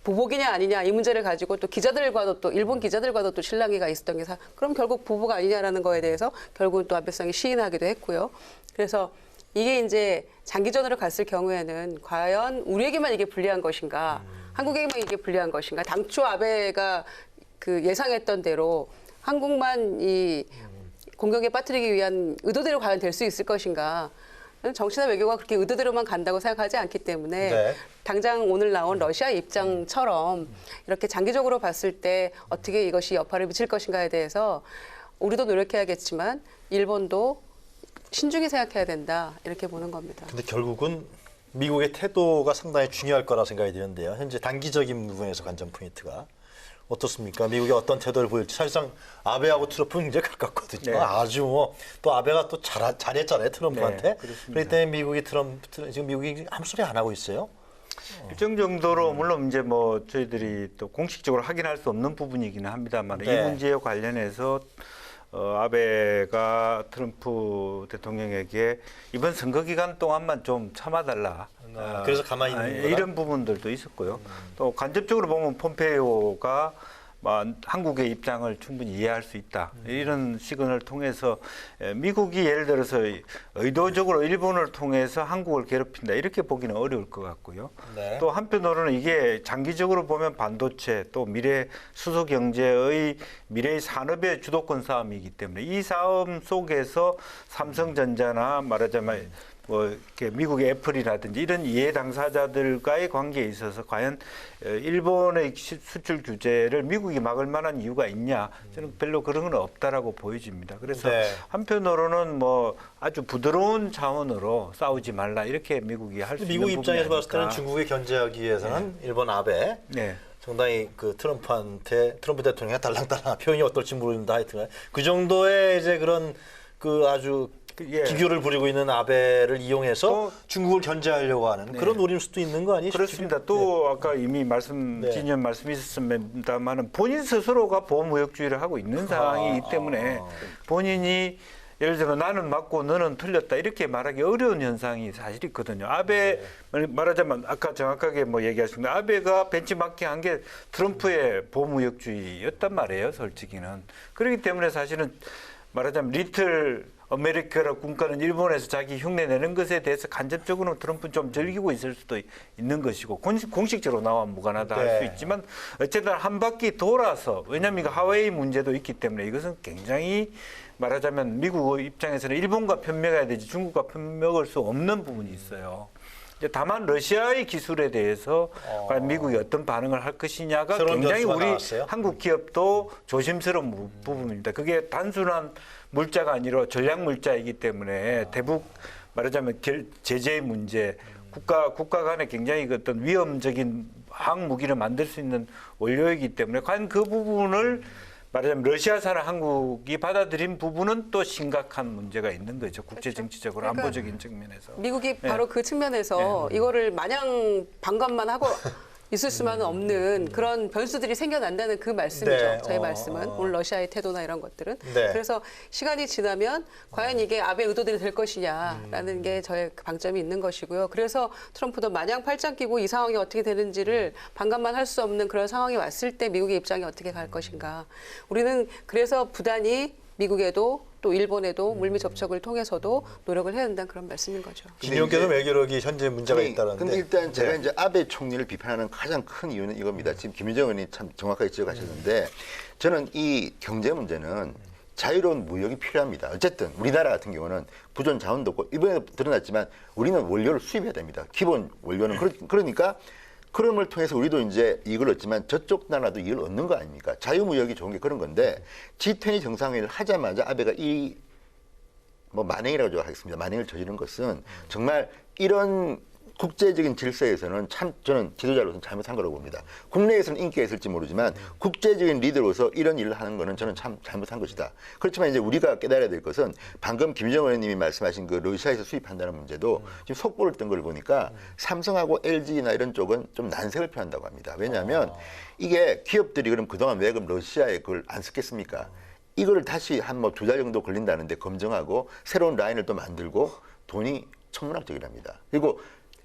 보복이냐 아니냐 이 문제를 가지고 또 기자들과도 또 일본 기자들과도 또 실랑이가 있었던 게 그럼 결국 보복 아니냐라는 거에 대해서 결국은 또 아베 수상이 시인하기도 했고요. 그래서 이게 이제 장기전으로 갔을 경우에는 과연 우리에게만 이게 불리한 것인가, 한국에게만 이게 불리한 것인가, 당초 아베가 그 예상했던 대로 한국만 이 공격에 빠뜨리기 위한 의도대로 과연 될 수 있을 것인가. 저는 정치나 외교가 그렇게 의도대로만 간다고 생각하지 않기 때문에 네. 당장 오늘 나온 러시아 입장처럼 이렇게 장기적으로 봤을 때 어떻게 이것이 여파를 미칠 것인가에 대해서 우리도 노력해야겠지만 일본도 신중히 생각해야 된다 이렇게 보는 겁니다. 근데 결국은 미국의 태도가 상당히 중요할 거라 생각이 드는데요. 현재 단기적인 부분에서 관전 포인트가 어떻습니까? 미국이 어떤 태도를 보일지. 사실상 아베하고 트럼프는 굉장히 가깝거든요. 네. 아주 뭐 또 아베가 또 잘했잖아요, 트럼프한테. 네, 그렇습니다. 그렇기 때문에 미국이 지금 미국이 아무 소리 안 하고 있어요. 일정 정도로 물론 이제 뭐 저희들이 또 공식적으로 확인할 수 없는 부분이기는 합니다만 네. 이 문제와 관련해서 아베가 트럼프 대통령에게 이번 선거 기간 동안만 좀 참아달라. 그래서 가만히 있는 거다? 이런 부분들도 있었고요. 또 간접적으로 보면 폼페이오가 한국의 입장을 충분히 이해할 수 있다. 이런 시그널을 통해서 미국이 예를 들어서 의도적으로 일본을 통해서 한국을 괴롭힌다. 이렇게 보기는 어려울 것 같고요. 네. 또 한편으로는 이게 장기적으로 보면 반도체 또 미래 수소 경제의 미래의 산업의 주도권 싸움이기 때문에 이 싸움 속에서 삼성전자나 말하자면 뭐 이렇게 미국의 애플이라든지 이런 이해 당사자들과의 관계에 있어서 과연 일본의 수출 규제를 미국이 막을 만한 이유가 있냐? 저는 별로 그런 건 없다라고 보여집니다. 그래서 네. 한편으로는 뭐 아주 부드러운 차원으로 싸우지 말라 이렇게 미국이 할 수 있는 미국 부분이 입장에서 봤을 때는 아닐까. 중국에 견제하기 위해서는 일본 아베 네. 상당히 그 트럼프 대통령의 달랑달랑한 표현이 어떨지 모르는다 하여튼 그 정도의 이제 그런 그 아주 예. 기교를 부리고 있는 아베를 이용해서 중국을 견제하려고 하는 그런 노림일 수도 있는 거 아니에요? 그렇습니다. 또 아까 이미 네. 진현 말씀이 있었습니다만은 본인 스스로가 보호무역주의를 하고 있는 상황이기 때문에 본인이 예를 들어 나는 맞고 너는 틀렸다 이렇게 말하기 어려운 현상이 사실 있거든요. 아베 말하자면 아까 정확하게 뭐 얘기하셨는데 아베가 벤치마킹한 게 트럼프의 보호무역주의였단 말이에요. 솔직히는. 그렇기 때문에 사실은 말하자면 리틀 아메리카라 군가는 일본에서 자기 흉내 내는 것에 대해서 간접적으로 트럼프는 좀 즐기고 있을 수도 있는 것이고 공식적으로 나와 무관하다 할 수 있지만 어쨌든 한 바퀴 돌아서 왜냐하면 이거 하와이 문제도 있기 때문에 이것은 굉장히 말하자면 미국 입장에서는 일본과 편먹어야 되지 중국과 편먹을 수 없는 부분이 있어요. 다만 러시아의 기술에 대해서 과연 미국이 어떤 반응을 할 것이냐가 굉장히 우리 나왔어요? 한국 기업도 조심스러운 부분입니다. 그게 단순한 물자가 아니라 전략 물자이기 때문에 대북 말하자면 제재의 문제, 국가 간에 굉장히 그 어떤 위험적인 항무기를 만들 수 있는 원료이기 때문에 과연 그 부분을 말하자면 러시아산 한국이 받아들인 부분은 또 심각한 문제가 있는 거죠. 국제정치적으로 그러니까 안보적인 측면에서. 미국이 바로 그 측면에서 이거를 마냥 반감만 하고 있을 수만은 없는 그런 변수들이 생겨난다는 그 말씀이죠. 네. 저의 말씀은 오늘 러시아의 태도나 이런 것들은. 네. 그래서 시간이 지나면 과연 이게 아베 의도대로 될 것이냐라는 게 저의 그 방점이 있는 것이고요. 그래서 트럼프도 마냥 팔짱 끼고 이 상황이 어떻게 되는지를 반감만 할 수 없는 그런 상황이 왔을 때 미국의 입장이 어떻게 갈 것인가. 우리는 그래서 부단히 미국에도 또 일본에도 물밑 접촉을 통해서도 노력을 해야 된다는 그런 말씀인 거죠. 김용께서 외교력이 현재 문제가 있다는데. 근데 일단 제가 이제 아베 총리를 비판하는 가장 큰 이유는 이겁니다. 지금 김유정 의원이 참 정확하게 지적하셨는데 저는 이 경제 문제는 자유로운 무역이 필요합니다. 어쨌든 우리나라 같은 경우는 부존 자원도 없고 이번에도 드러났지만 우리는 원료를 수입해야 됩니다. 기본 원료는 그러니까 그럼을 통해서 우리도 이제 이걸 얻지만 저쪽 나라도 이걸 얻는 거 아닙니까? 자유무역이 좋은 게 그런 건데 G20 정상회의를 하자마자 아베가 만행이라고 하겠습니다. 만행을 저지른 것은 정말 이런 국제적인 질서에서는 참 저는 지도자로서는 잘못한 거라고 봅니다. 국내에서는 인기가 있을지 모르지만 국제적인 리더로서 이런 일을 하는 거는 저는 참 잘못한 것이다. 그렇지만 이제 우리가 깨달아야 될 것은 방금 김정 의원님이 말씀하신 그 러시아에서 수입한다는 문제도 지금 속보를 뜬 걸 보니까 삼성하고 LG나 이런 쪽은 좀 난색을 표한다고 합니다. 왜냐하면 이게 기업들이 그럼 그동안 왜 그럼 러시아에 그걸 안 썼겠습니까? 이거를 다시 한 뭐 2달 정도 걸린다는데 검증하고 새로운 라인을 또 만들고 돈이 천문학적이랍니다. 그리고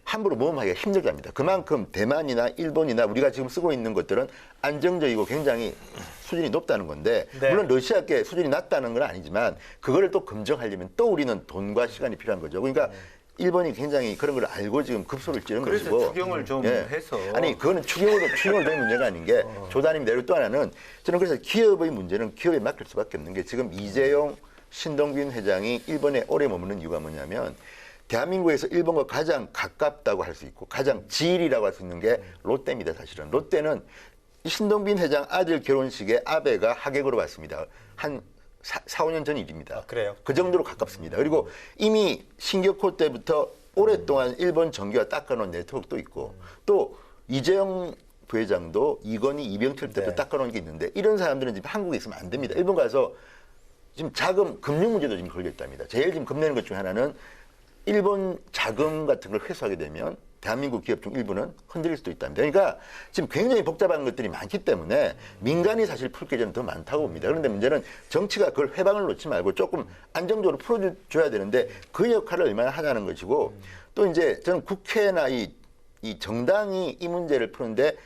함부로 모험하기가 힘들답니다. 그만큼 대만이나 일본이나 우리가 지금 쓰고 있는 것들은 안정적이고 굉장히 수준이 높다는 건데 네. 물론 러시아께 수준이 낮다는 건 아니지만 그거를 또 검증하려면 또 우리는 돈과 시간이 필요한 거죠. 그러니까 일본이 굉장히 그런 걸 알고 지금 급소를 찌른 그래서 것이고 추경을 좀 해서 아니 그거는 추경으로 된 문제가 아닌 게 조단임 내로 또 하나는 저는 그래서 기업의 문제는 기업에 맡길 수밖에 없는 게 지금 이재용 신동빈 회장이 일본에 오래 머무는 이유가 뭐냐면 대한민국에서 일본과 가장 가깝다고 할 수 있고 가장 지일이라고 할 수 있는 게 롯데입니다. 사실은 롯데는 신동빈 회장 아들 결혼식에 아베가 하객으로 왔습니다. 한 4, 5년 전 일입니다. 아, 그래요? 그 정도로 가깝습니다. 그리고 이미 신격호 때부터 오랫동안 일본 정규와 닦아놓은 네트워크도 있고 또 이재용 부회장도 이건희, 이병철 때부터 네. 닦아놓은 게 있는데 이런 사람들은 지금 한국에 있으면 안 됩니다. 일본 가서 지금 자금, 금융 문제도 지금 걸려 있답니다. 제일 지금 겁내는 것 중에 하나는 일본 자금 같은 걸 회수하게 되면 대한민국 기업 중 일부는 흔들릴 수도 있답니다. 그러니까 지금 굉장히 복잡한 것들이 많기 때문에 민간이 사실 풀 게 좀 더 많다고 봅니다. 그런데 문제는 정치가 그걸 회방을 놓지 말고 조금 안정적으로 풀어줘야 되는데 그 역할을 얼마나 하냐는 것이고 또 이제 저는 국회나 이 정당이 이 문제를 푸는데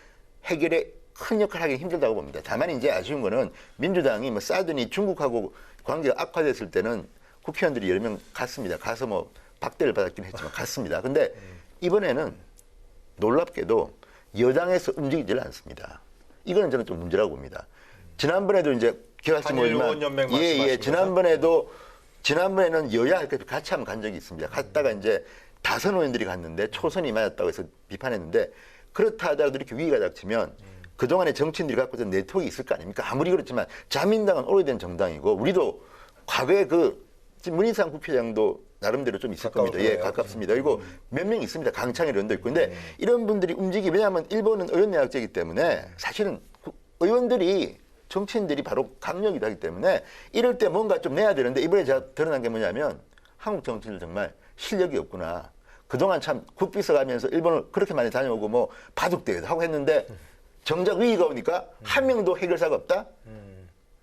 해결에 큰 역할을 하기 힘들다고 봅니다. 다만 이제 아쉬운 거는 민주당이 뭐 싸더니 중국하고 관계가 악화됐을 때는 국회의원들이 여러 명 갔습니다. 가서 뭐 박대를 받았긴 했지만 갔습니다. 근데 이번에는 놀랍게도 여당에서 움직이질 않습니다. 이거는 저는 좀 문제라고 봅니다. 지난번에도 이제 기억하실지 모르지만 지난번에는 여야 같이 한번 간 적이 있습니다. 갔다가 이제 다선 의원들이 갔는데 초선이 맞았다고 해서 비판했는데 그렇다 하더라도 이렇게 위기가 닥치면 그동안에 정치인들이 갖고 있던 네트워크가 있을 거 아닙니까? 아무리 그렇지만 자민당은 오래된 정당이고 우리도 과거에 지금 문희상 국회의장도 나름대로 좀 있을 겁니다. 예, 가깝습니다. 그리고 몇 명 있습니다. 강창일 의원도 있고. 근데 이런 분들이 왜냐하면 일본은 의원내각제이기 때문에 사실은 의원들이 정치인들이 바로 강력이다 하기 때문에 이럴 때 뭔가 좀 내야 되는데 이번에 제가 드러난 게 뭐냐면 한국 정치인들 정말 실력이 없구나. 그동안 참 국비서 가면서 일본을 그렇게 많이 다녀오고 뭐 바둑대회도 하고 했는데 정작 위기가 오니까 한 명도 해결사가 없다?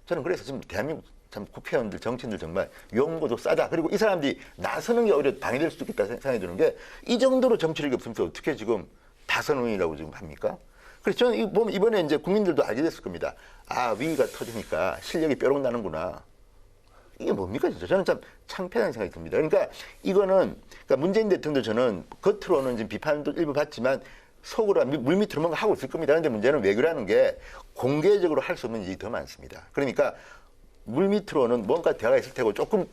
저는 그래서 지금 대한민국 참 국회의원들, 정치인들 정말 용고도 싸다. 그리고 이 사람들이 나서는 게 오히려 방해될 수도 있겠다 생각이 드는 게 이 정도로 정치력이 없으면서 어떻게 지금 다선의원이라고 지금 합니까? 그래서 저는 보면 이번에 이제 국민들도 알게 됐을 겁니다. 아, 위기가 터지니까 실력이 뾰록 나는구나. 이게 뭡니까 진짜? 저는 참 창피하다는 생각이 듭니다. 그러니까 이거는 그러니까 문재인 대통령도 저는 겉으로는 지금 비판도 일부 받지만 속으로 물밑으로 뭔가 하고 있을 겁니다. 그런데 문제는 외교라는 게 공개적으로 할 수 없는 일이 더 많습니다. 그러니까 물밑으로는 뭔가 대화가 있을 테고 조금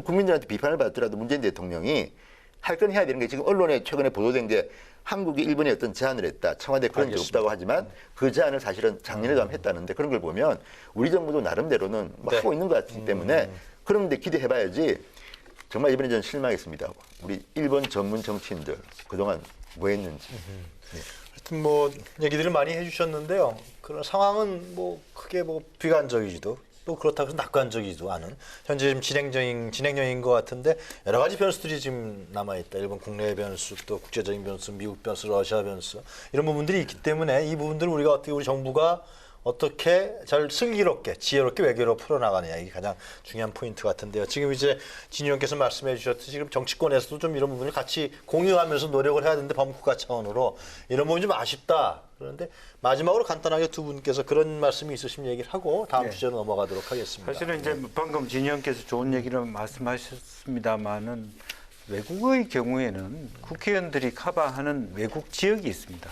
국민들한테 비판을 받더라도 문재인 대통령이 할 건 해야 되는 게 지금 언론에 최근에 보도된 게 한국이 일본에 어떤 제안을 했다. 청와대 그런 적 없다고 하지만 그 제안을 사실은 작년에도 한번 했다는데 그런 걸 보면 우리 정부도 나름대로는 뭐 하고 있는 것 같기 때문에 그런데 기대해봐야지. 정말 이번에 저는 실망했습니다. 우리 일본 전문 정치인들 그동안 뭐 했는지. 네. 하여튼 뭐 얘기들을 많이 해주셨는데요. 그런 상황은 뭐 크게 뭐 비관적이지도 또 그렇다고 해서 낙관적이지도 않은 현재 지금 진행형인 것 같은데 여러 가지 변수들이 지금 남아있다. 일본 국내 변수, 또 국제적인 변수, 미국 변수, 러시아 변수 이런 부분들이 있기 때문에 이 부분들을 우리가 어떻게 우리 정부가 어떻게 잘 슬기롭게 지혜롭게 외교로 풀어나가느냐 이게 가장 중요한 포인트 같은데요. 지금 이제 진 의원께서 말씀해 주셨듯이 지금 정치권에서도 좀 이런 부분을 같이 공유하면서 노력을 해야 되는데 범국가 차원으로 이런 부분이 좀 아쉽다. 그런데 마지막으로 간단하게 두 분께서 그런 말씀이 있으시면 얘기를 하고 다음 주제로 넘어가도록 하겠습니다. 사실은 이제 방금 진 의원께서 좋은 얘기를 말씀하셨습니다만은 외국의 경우에는 국회의원들이 커버하는 외국 지역이 있습니다.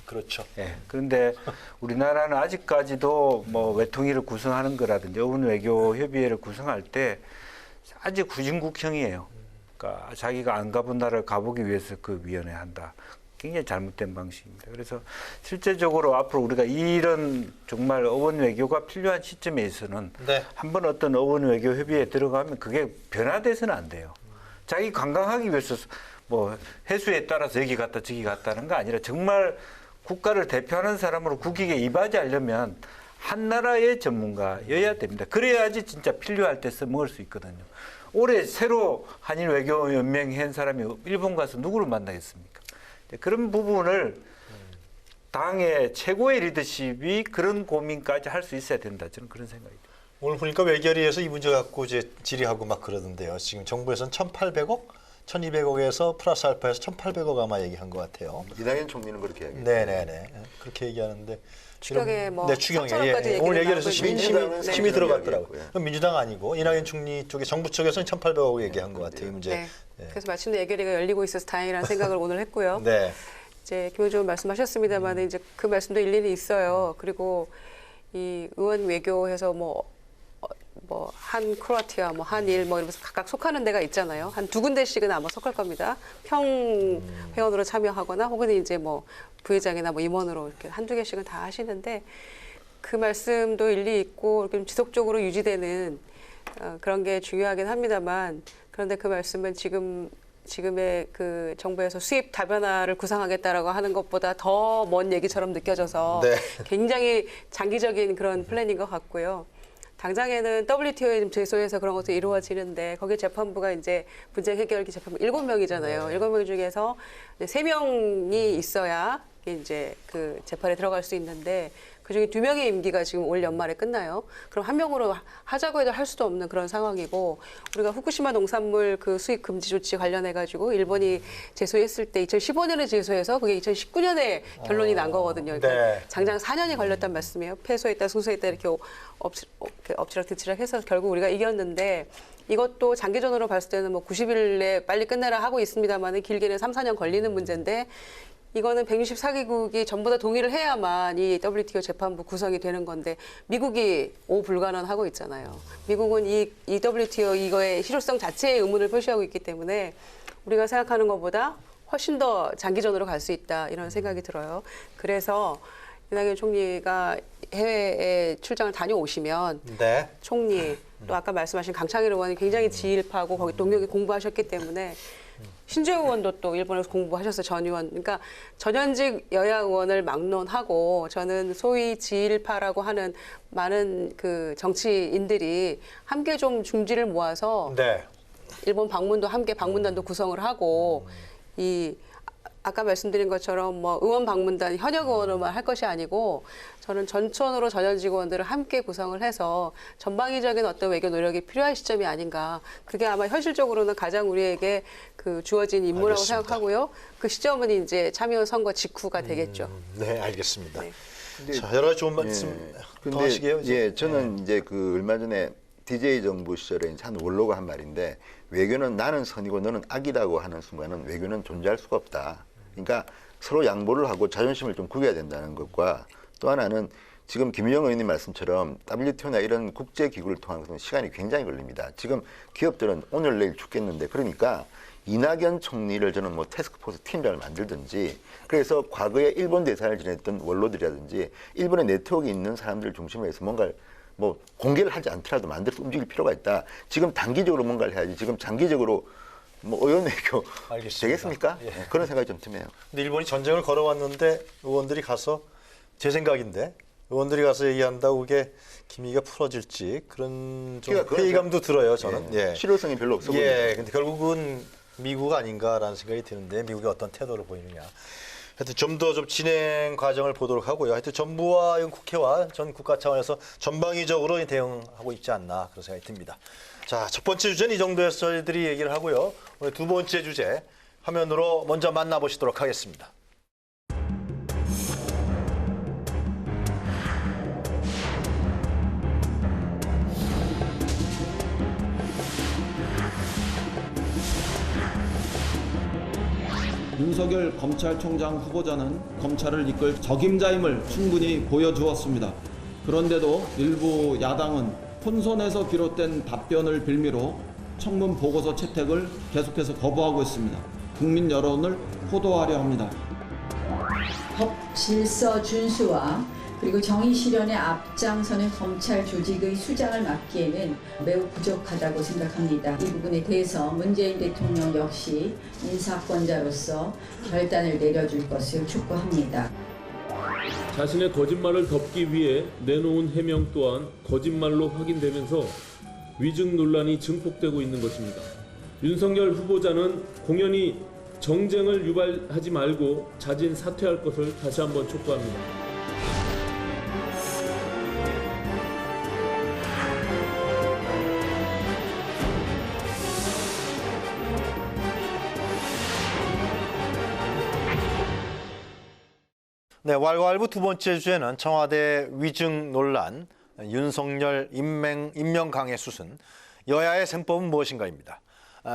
그렇죠. 예. 그런데 우리나라는 아직까지도 뭐 외통위를 구성하는 거라든지 어원 외교 협의회를 구성할 때 아주 구진국형이에요. 그러니까 자기가 안 가본 나라를 가보기 위해서 그 위원회 한다. 굉장히 잘못된 방식입니다. 그래서 실제적으로 앞으로 우리가 이런 정말 어원 외교가 필요한 시점에서는 네. 한번 어떤 어원 외교 협의회에 들어가면 그게 변화돼서는 안 돼요. 자기 관광하기 위해서 뭐 해수에 따라서 여기 갔다 저기 갔다는 거 아니라 정말 국가를 대표하는 사람으로 국익에 이바지하려면 한 나라의 전문가여야 됩니다. 그래야지 진짜 필요할 때 써먹을 수 있거든요. 올해 새로 한일 외교 연맹 한 사람이 일본 가서 누구를 만나겠습니까? 그런 부분을 당의 최고의 리더십이 그런 고민까지 할 수 있어야 된다. 저는 그런 생각이 듭니다. 오늘 보니까 외결위에서 이 문제 갖고 이제 질의하고 막 그러던데요. 지금 정부에서는 1,800억, 1,200억에서 플러스 알파에서 1,800억 아마 얘기한 것 같아요. 이낙연 총리는 그렇게 얘기해요. 네네네. 그렇게 얘기하는데. 추경에 뭐 네, 추경에. 4천억까지 예. 오늘 얘기를 해서 민주당은 심의 들어갔더라고요. 이야기했고요. 민주당 아니고 이낙연 총리 쪽에 정부 쪽에서는 1,800억 얘기한 것 같아요. 이 문제. 네. 그래서 마침내 예결위가 열리고 있어서 다행이라는 생각을 오늘 했고요. 네. 이제 김호준 말씀하셨습니다만 이제 그 말씀도 일리는 있어요. 그리고 이 의원 외교해서 뭐 뭐 한 크로아티아, 뭐 한일, 뭐 이러면서 각각 속하는 데가 있잖아요. 한 두 군데씩은 아마 속할 겁니다. 평 회원으로 참여하거나 혹은 이제 뭐 부회장이나 뭐 임원으로 이렇게 한두 개씩은 다 하시는데 그 말씀도 일리 있고 좀 지속적으로 유지되는 그런 게 중요하긴 합니다만 그런데 그 말씀은 지금의 그 정부에서 수입 다변화를 구상하겠다라고 하는 것보다 더 먼 얘기처럼 느껴져서 네. 굉장히 장기적인 그런 플랜인 것 같고요. 당장에는 WTO에 제소해서 그런 것도 이루어지는데 거기 재판부가 이제 분쟁 해결기 재판부 7명이잖아요. 7명 중에서 3명이 있어야 이제 그 재판에 들어갈 수 있는데 그중에 2명의 임기가 지금 올 연말에 끝나요. 그럼 1명으로 하자고 해도 할 수도 없는 그런 상황이고 우리가 후쿠시마 농산물 그 수입 금지 조치 관련해 가지고 일본이 제소했을 때 2015년에 제소해서 그게 2019년에 결론이 난 거거든요. 그러니까 네. 장장 4년이 걸렸단 말씀이에요. 패소했다 승소했다 이렇게 엎치락뒤치락 해서 결국 우리가 이겼는데 이것도 장기전으로 봤을 때는 뭐 90일 내에 빨리 끝내라 하고 있습니다만 길게는 3, 4년 걸리는 문제인데 이거는 164개국이 전부 다 동의를 해야만 이 WTO 재판부 구성이 되는 건데 미국이 불가능하고 있잖아요. 미국은 이 WTO 이거의 실효성 자체에 의문을 표시하고 있기 때문에 우리가 생각하는 것보다 훨씬 더 장기전으로 갈 수 있다 이런 생각이 들어요. 그래서 이낙연 총리가 해외에 출장을 다녀오시면 네. 총리 또 아까 말씀하신 강창일 의원이 굉장히 지일파고 거기 동역에 공부하셨기 때문에 신재호 의원도 또 일본에서 공부하셨어요. 전 의원. 그러니까 전현직 여야 의원을 막론하고 저는 소위 지일파라고 하는 많은 그 정치인들이 함께 좀 중지를 모아서 네. 일본 방문도 함께 방문단도 구성을 하고 이 아까 말씀드린 것처럼 뭐 의원 방문단 현역 의원으로만 할 것이 아니고 저는 전천으로 전현직 의원들을 함께 구성을 해서 전방위적인 어떤 외교 노력이 필요한 시점이 아닌가. 그게 아마 현실적으로는 가장 우리에게 그 주어진 임무라고 알겠습니다. 생각하고요. 그 시점은 이제 참여원 선거 직후가 되겠죠. 네, 알겠습니다. 네. 자, 여러 가지 좋은 말씀 더 하시게요. 예, 저는 이제 그 얼마 전에 DJ 정부 시절에 이제 한 원로가 한 말인데 외교는 나는 선이고 너는 악이라고 하는 순간은 외교는 존재할 수가 없다. 그러니까 서로 양보를 하고 자존심을 좀 구겨야 된다는 것과 또 하나는 지금 김유영 의원님 말씀처럼 WTO나 이런 국제기구를 통한 것은 시간이 굉장히 걸립니다. 지금 기업들은 오늘 내일 죽겠는데 그러니까 이낙연 총리를 저는 뭐 태스크포스 팀장을 만들든지 그래서 과거에 일본 대사를 지냈던 원로들이라든지 일본의 네트워크 있는 사람들을 중심으로 해서 뭔가를 뭐 공개를 하지 않더라도 만들어서 움직일 필요가 있다. 지금 단기적으로 뭔가를 해야지 지금 장기적으로 뭐 의원 외교 알겠습니다. 되겠습니까? 예. 그런 생각이 좀 드네요. 근데 일본이 전쟁을 걸어왔는데 의원들이 가서 제 생각인데 의원들이 가서 얘기한다고 그게 기미가 풀어질지 그런 좀 그러니까 회의감도 들어요. 저는. 예. 실효성이 별로 없어 보입니다. 예. 근데 결국은 미국 아닌가라는 생각이 드는데 미국이 어떤 태도를 보이느냐. 하여튼 좀 더 좀 진행 과정을 보도록 하고요. 하여튼 정부와 국회와 전 국가 차원에서 전방위적으로 대응하고 있지 않나 그런 생각이 듭니다. 자, 첫 번째 주제는 이 정도에서 저희들이 얘기를 하고요. 오늘 두 번째 주제 화면으로 먼저 만나보시도록 하겠습니다. 윤석열 검찰총장 후보자는 검찰을 이끌 적임자임을 충분히 보여주었습니다. 그런데도 일부 야당은 혼선에서 비롯된 답변을 빌미로 청문 보고서 채택을 계속해서 거부하고 있습니다. 국민 여론을 호도하려 합니다. 법 질서 준수와 그리고 정의 실현에 앞장서는 검찰 조직의 수장을 맡기에는 매우 부족하다고 생각합니다. 이 부분에 대해서 문재인 대통령 역시 인사권자로서 결단을 내려줄 것을 촉구합니다. 자신의 거짓말을 덮기 위해 내놓은 해명 또한 거짓말로 확인되면서 위증 논란이 증폭되고 있는 것입니다. 윤석열 후보자는 공연히 정쟁을 유발하지 말고 자진 사퇴할 것을 다시 한번 촉구합니다. 네, 왈가왈부 두 번째 주제는 청와대 위증 논란, 윤석열 임명 강행 수순, 여야의 셈법은 무엇인가입니다.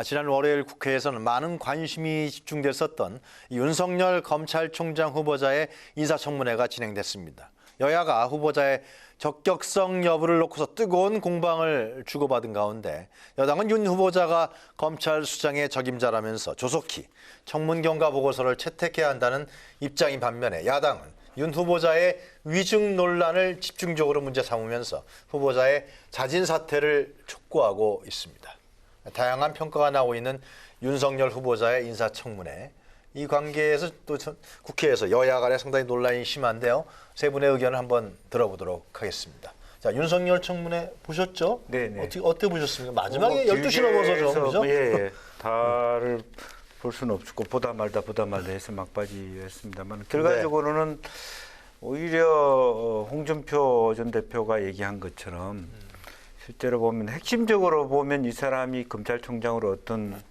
지난 월요일 국회에서는 많은 관심이 집중됐었던 윤석열 검찰총장 후보자의 인사청문회가 진행됐습니다. 여야가 후보자의 적격성 여부를 놓고서 뜨거운 공방을 주고받은 가운데 여당은 윤 후보자가 검찰 수장의 적임자라면서 조속히 청문 경과 보고서를 채택해야 한다는 입장인 반면에 야당은 윤 후보자의 위증 논란을 집중적으로 문제 삼으면서 후보자의 자진 사퇴를 촉구하고 있습니다. 다양한 평가가 나오고 있는 윤석열 후보자의 인사청문회. 이 관계에서 또 국회에서 여야 간에 상당히 논란이 심한데요. 세 분의 의견을 한번 들어보도록 하겠습니다. 자, 윤석열 청문회 보셨죠? 네네. 어떻게 보셨습니까? 마지막에 12시 넘어서 좀, 그죠? 예. 다를 볼 수는 없고 보다 말다 해서 막바지였습니다만 결과적으로는 오히려 홍준표 전 대표가 얘기한 것처럼 실제로 보면 핵심적으로 보면 이 사람이 검찰총장으로 어떤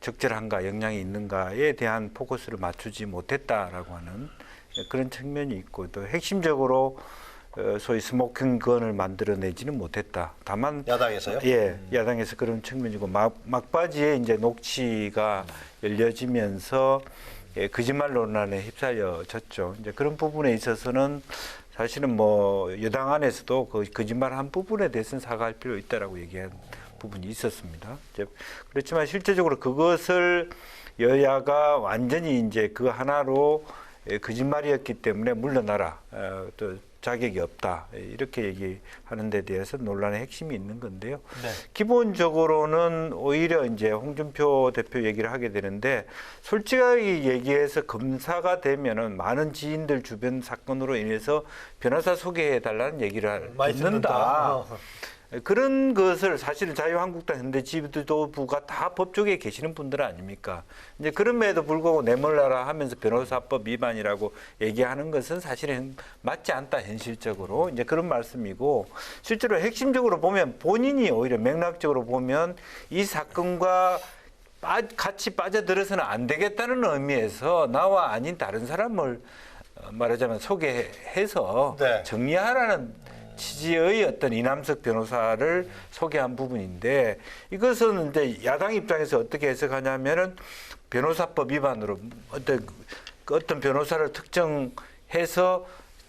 적절한가 역량이 있는가에 대한 포커스를 맞추지 못했다라고 하는 그런 측면이 있고 또 핵심적으로 소위 스모킹건을 만들어내지는 못했다. 다만 야당에서요? 예, 야당에서 그런 측면이고 막바지에 이제 녹취가 열려지면서 거짓말 논란에 휩쓸려졌죠. 이제 그런 부분에 있어서는 사실은 뭐 여당 안에서도 그 거짓말 한 부분에 대해서는 사과할 필요 있다라고 얘기한 부분이 있었습니다. 그렇지만 실제적으로 그것을 여야가 완전히 이제 그 하나로 거짓말이었기 때문에 물러나라, 또 자격이 없다 이렇게 얘기하는 데 대해서 논란의 핵심이 있는 건데요. 네. 기본적으로는 오히려 이제 홍준표 대표 얘기를 하게 되는데 솔직하게 얘기해서 검사가 되면은 많은 지인들 주변 사건으로 인해서 변호사 소개해 달라는 얘기를 듣는다. 그런 것을 사실은 자유한국당 현대 지도부가 다 법조계에 계시는 분들 아닙니까? 이제 그럼에도 불구하고 내몰라라 하면서 변호사법 위반이라고 얘기하는 것은 사실은 맞지 않다 현실적으로 이제 그런 말씀이고 실제로 핵심적으로 보면 본인이 오히려 맥락적으로 보면 이 사건과 같이 빠져들어서는 안 되겠다는 의미에서 나와 아닌 다른 사람을 말하자면 소개해서 네. 정리하라는 취지의 어떤 이남석 변호사를 소개한 부분인데 이것은 이제 야당 입장에서 어떻게 해석하냐면은 변호사법 위반으로 어떤 변호사를 특정해서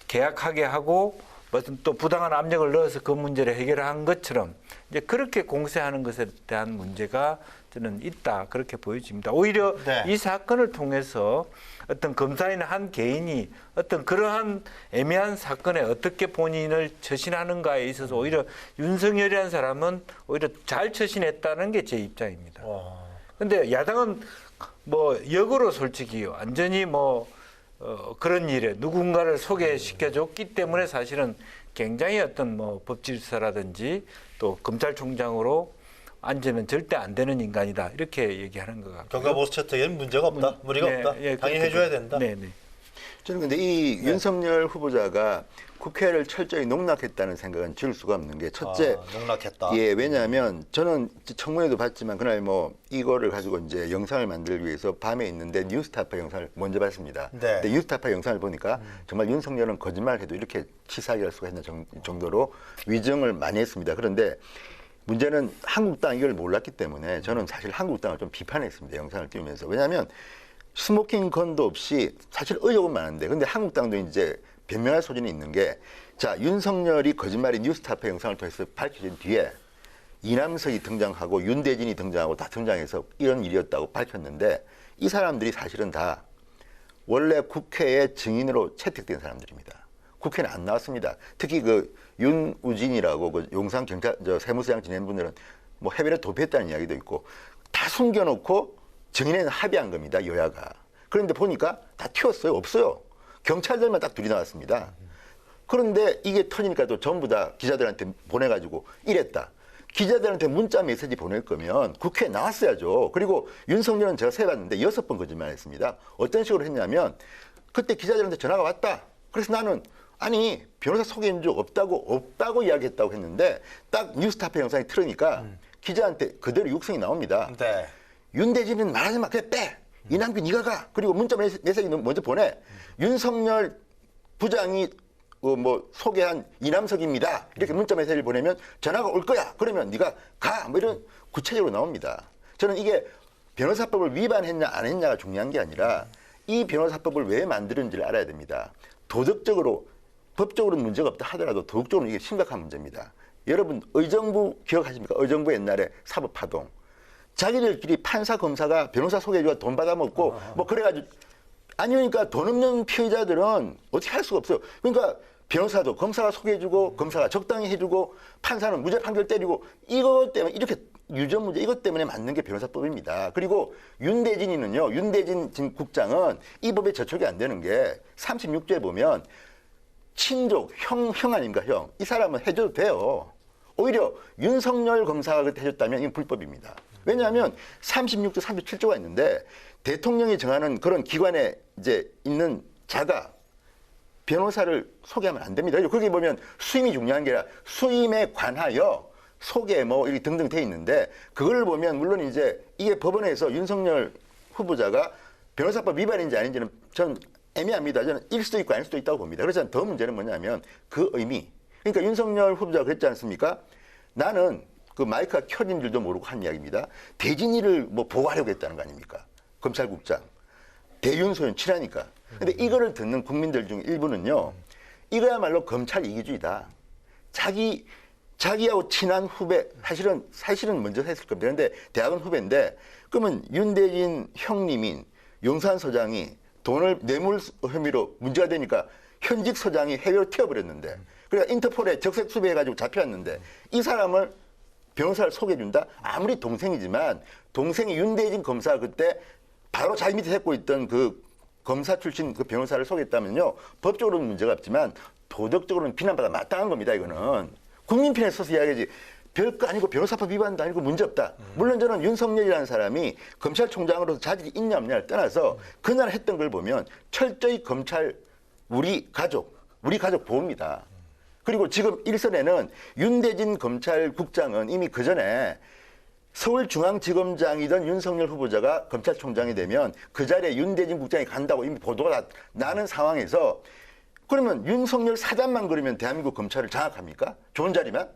계약하게 하고 무슨 또 부당한 압력을 넣어서 그 문제를 해결한 것처럼 이제 그렇게 공세하는 것에 대한 문제가 저는 있다 그렇게 보여집니다. 오히려 네. 이 사건을 통해서 어떤 검사인 한 개인이 어떤 그러한 애매한 사건에 어떻게 본인을 처신하는가에 있어서 오히려 윤석열이라는 사람은 오히려 잘 처신했다는 게 제 입장입니다. 그런데 야당은 뭐 역으로 솔직히 완전히 뭐 그런 일에 누군가를 소개시켜줬기 때문에 사실은 굉장히 어떤 뭐 법질서라든지 또 검찰총장으로 앉으면 절대 안 되는 인간이다 이렇게 얘기하는 것 같고요. 경과보수 채택에는 문제가 없다, 무리가 네, 없다. 예, 당연히 해줘야 된다. 네네. 저는 근데 이 윤석열 후보자가 국회를 철저히 농락했다는 생각은 지울 수가 없는 게 첫째, 농락했다. 예, 왜냐하면 저는 청문회도 봤지만 그날 뭐 이거를 가지고 이제 영상을 만들기 위해서 밤에 있는데 뉴스타파 영상을 먼저 봤습니다. 네. 근데 뉴스타파 영상을 보니까 정말 윤석열은 거짓말해도 이렇게 치사하게 할 수가 있는 정도로 위증을 많이 했습니다. 그런데 문제는 한국당 이걸 몰랐기 때문에 저는 사실 한국당을 좀 비판했습니다. 영상을 띄우면서. 왜냐하면 스모킹 건도 없이 사실 의혹은 많은데 근데 한국당도 이제 변명할 소지는 있는 게 자, 윤석열이 거짓말이 뉴스타파 영상을 통해서 밝혀진 뒤에 이남석이 등장하고 윤대진이 등장하고 다 등장해서 이런 일이었다고 밝혔는데 이 사람들이 사실은 다 원래 국회의 증인으로 채택된 사람들입니다. 국회는 안 나왔습니다. 특히 그 윤우진이라고 그 용산 경찰 세무서장 지낸 분들은 뭐 해외를 도피했다는 이야기도 있고 다 숨겨놓고 증인에는 합의한 겁니다. 여야가. 그런데 보니까 다 튀었어요. 없어요. 경찰들만 딱 둘이 나왔습니다. 그런데 이게 터지니까 또 전부 다 기자들한테 보내가지고 이랬다. 기자들한테 문자 메시지 보낼 거면 국회에 나왔어야죠. 그리고 윤석열은 제가 세봤는데 6번 거짓말했습니다. 어떤 식으로 했냐면 그때 기자들한테 전화가 왔다. 그래서 나는 아니 변호사 소개한 적 없다고 이야기했다고 했는데 딱 뉴스타파 영상이 틀으니까 기자한테 그대로 육성이 나옵니다. 네. 윤대진은 말하지 마. 그래 빼. 이남규 네가 가. 그리고 문자 메시지 먼저 보내. 윤석열 부장이 뭐 소개한 이남석입니다. 이렇게 문자 메시지를 보내면 전화가 올 거야. 그러면 네가 가. 뭐 이런 구체적으로 나옵니다. 저는 이게 변호사법을 위반했냐 안 했냐가 중요한 게 아니라 이 변호사법을 왜 만드는지를 알아야 됩니다. 도덕적으로 법적으로는 문제가 없다 하더라도 도덕적으로 이게 심각한 문제입니다. 여러분 의정부 기억하십니까? 의정부 옛날에 사법파동. 자기들끼리 판사, 검사가 변호사 소개해주고 돈 받아먹고 뭐 그래가지고 아니니까 돈 없는 피해자들은 어떻게 할 수가 없어요. 그러니까 변호사도 검사가 소개해주고 검사가 적당히 해주고 판사는 무죄 판결 때리고 이것 때문에 이렇게 유전 문제 이것 때문에 맞는 게 변호사법입니다. 그리고 윤대진 국장은 이 법에 저촉이 안 되는 게 36조에 보면 친족, 형 아닙니까, 형. 이 사람은 해줘도 돼요. 오히려 윤석열 검사가 그때 해줬다면 이건 불법입니다. 왜냐하면 36조, 37조가 있는데 대통령이 정하는 그런 기관에 이제 있는 자가 변호사를 소개하면 안 됩니다. 거기 보면 수임이 중요한 게 아니라 수임에 관하여 소개 뭐 이렇게 등등 돼 있는데 그걸 보면 물론 이제 이게 법원에서 윤석열 후보자가 변호사법 위반인지 아닌지는 전 애매합니다. 저는 일 수도 있고 아닐 수도 있다고 봅니다. 그래서 더 문제는 뭐냐면 그 의미. 그러니까 윤석열 후보자가 그랬지 않습니까? 나는 그 마이크가 켜진 줄도 모르고 한 이야기입니다. 대진이를 뭐 보호하려고 했다는 거 아닙니까? 검찰국장. 대윤소연 친하니까. 근데 이거를 듣는 국민들 중 일부는요. 이거야말로 검찰 이기주의다. 자기하고 친한 후배, 사실은 먼저 했을 겁니다. 그런데 대학은 후배인데 그러면 윤대진 형님인 용산 서장이 돈을 뇌물 혐의로 문제가 되니까 현직 서장이 해외로 튀어버렸는데 그러니까 인터폴에 적색 수배해가지고 잡혀왔는데 이 사람을 변호사를 소개해준다? 아무리 동생이지만 동생이 윤대진 검사 그때 바로 자기 밑에 했고 있던 그 검사 출신 그 변호사를 소개했다면요. 법적으로는 문제가 없지만 도덕적으로는 비난받아 마땅한 겁니다. 이거는. 국민 편에 서서 이야기하지. 별거 아니고 변호사법 위반도 아니고 문제없다. 물론 저는 윤석열이라는 사람이 검찰총장으로서 자질이 있냐 없냐를 떠나서 그날 했던 걸 보면 철저히 검찰 우리 가족 보호입니다. 그리고 지금 일선에는 윤대진 검찰국장은 이미 그전에 서울중앙지검장이던 윤석열 후보자가 검찰총장이 되면 그 자리에 윤대진 국장이 간다고 이미 보도가 나는 상황에서 그러면 윤석열 사장만 그러면 대한민국 검찰을 장악합니까? 좋은 자리만?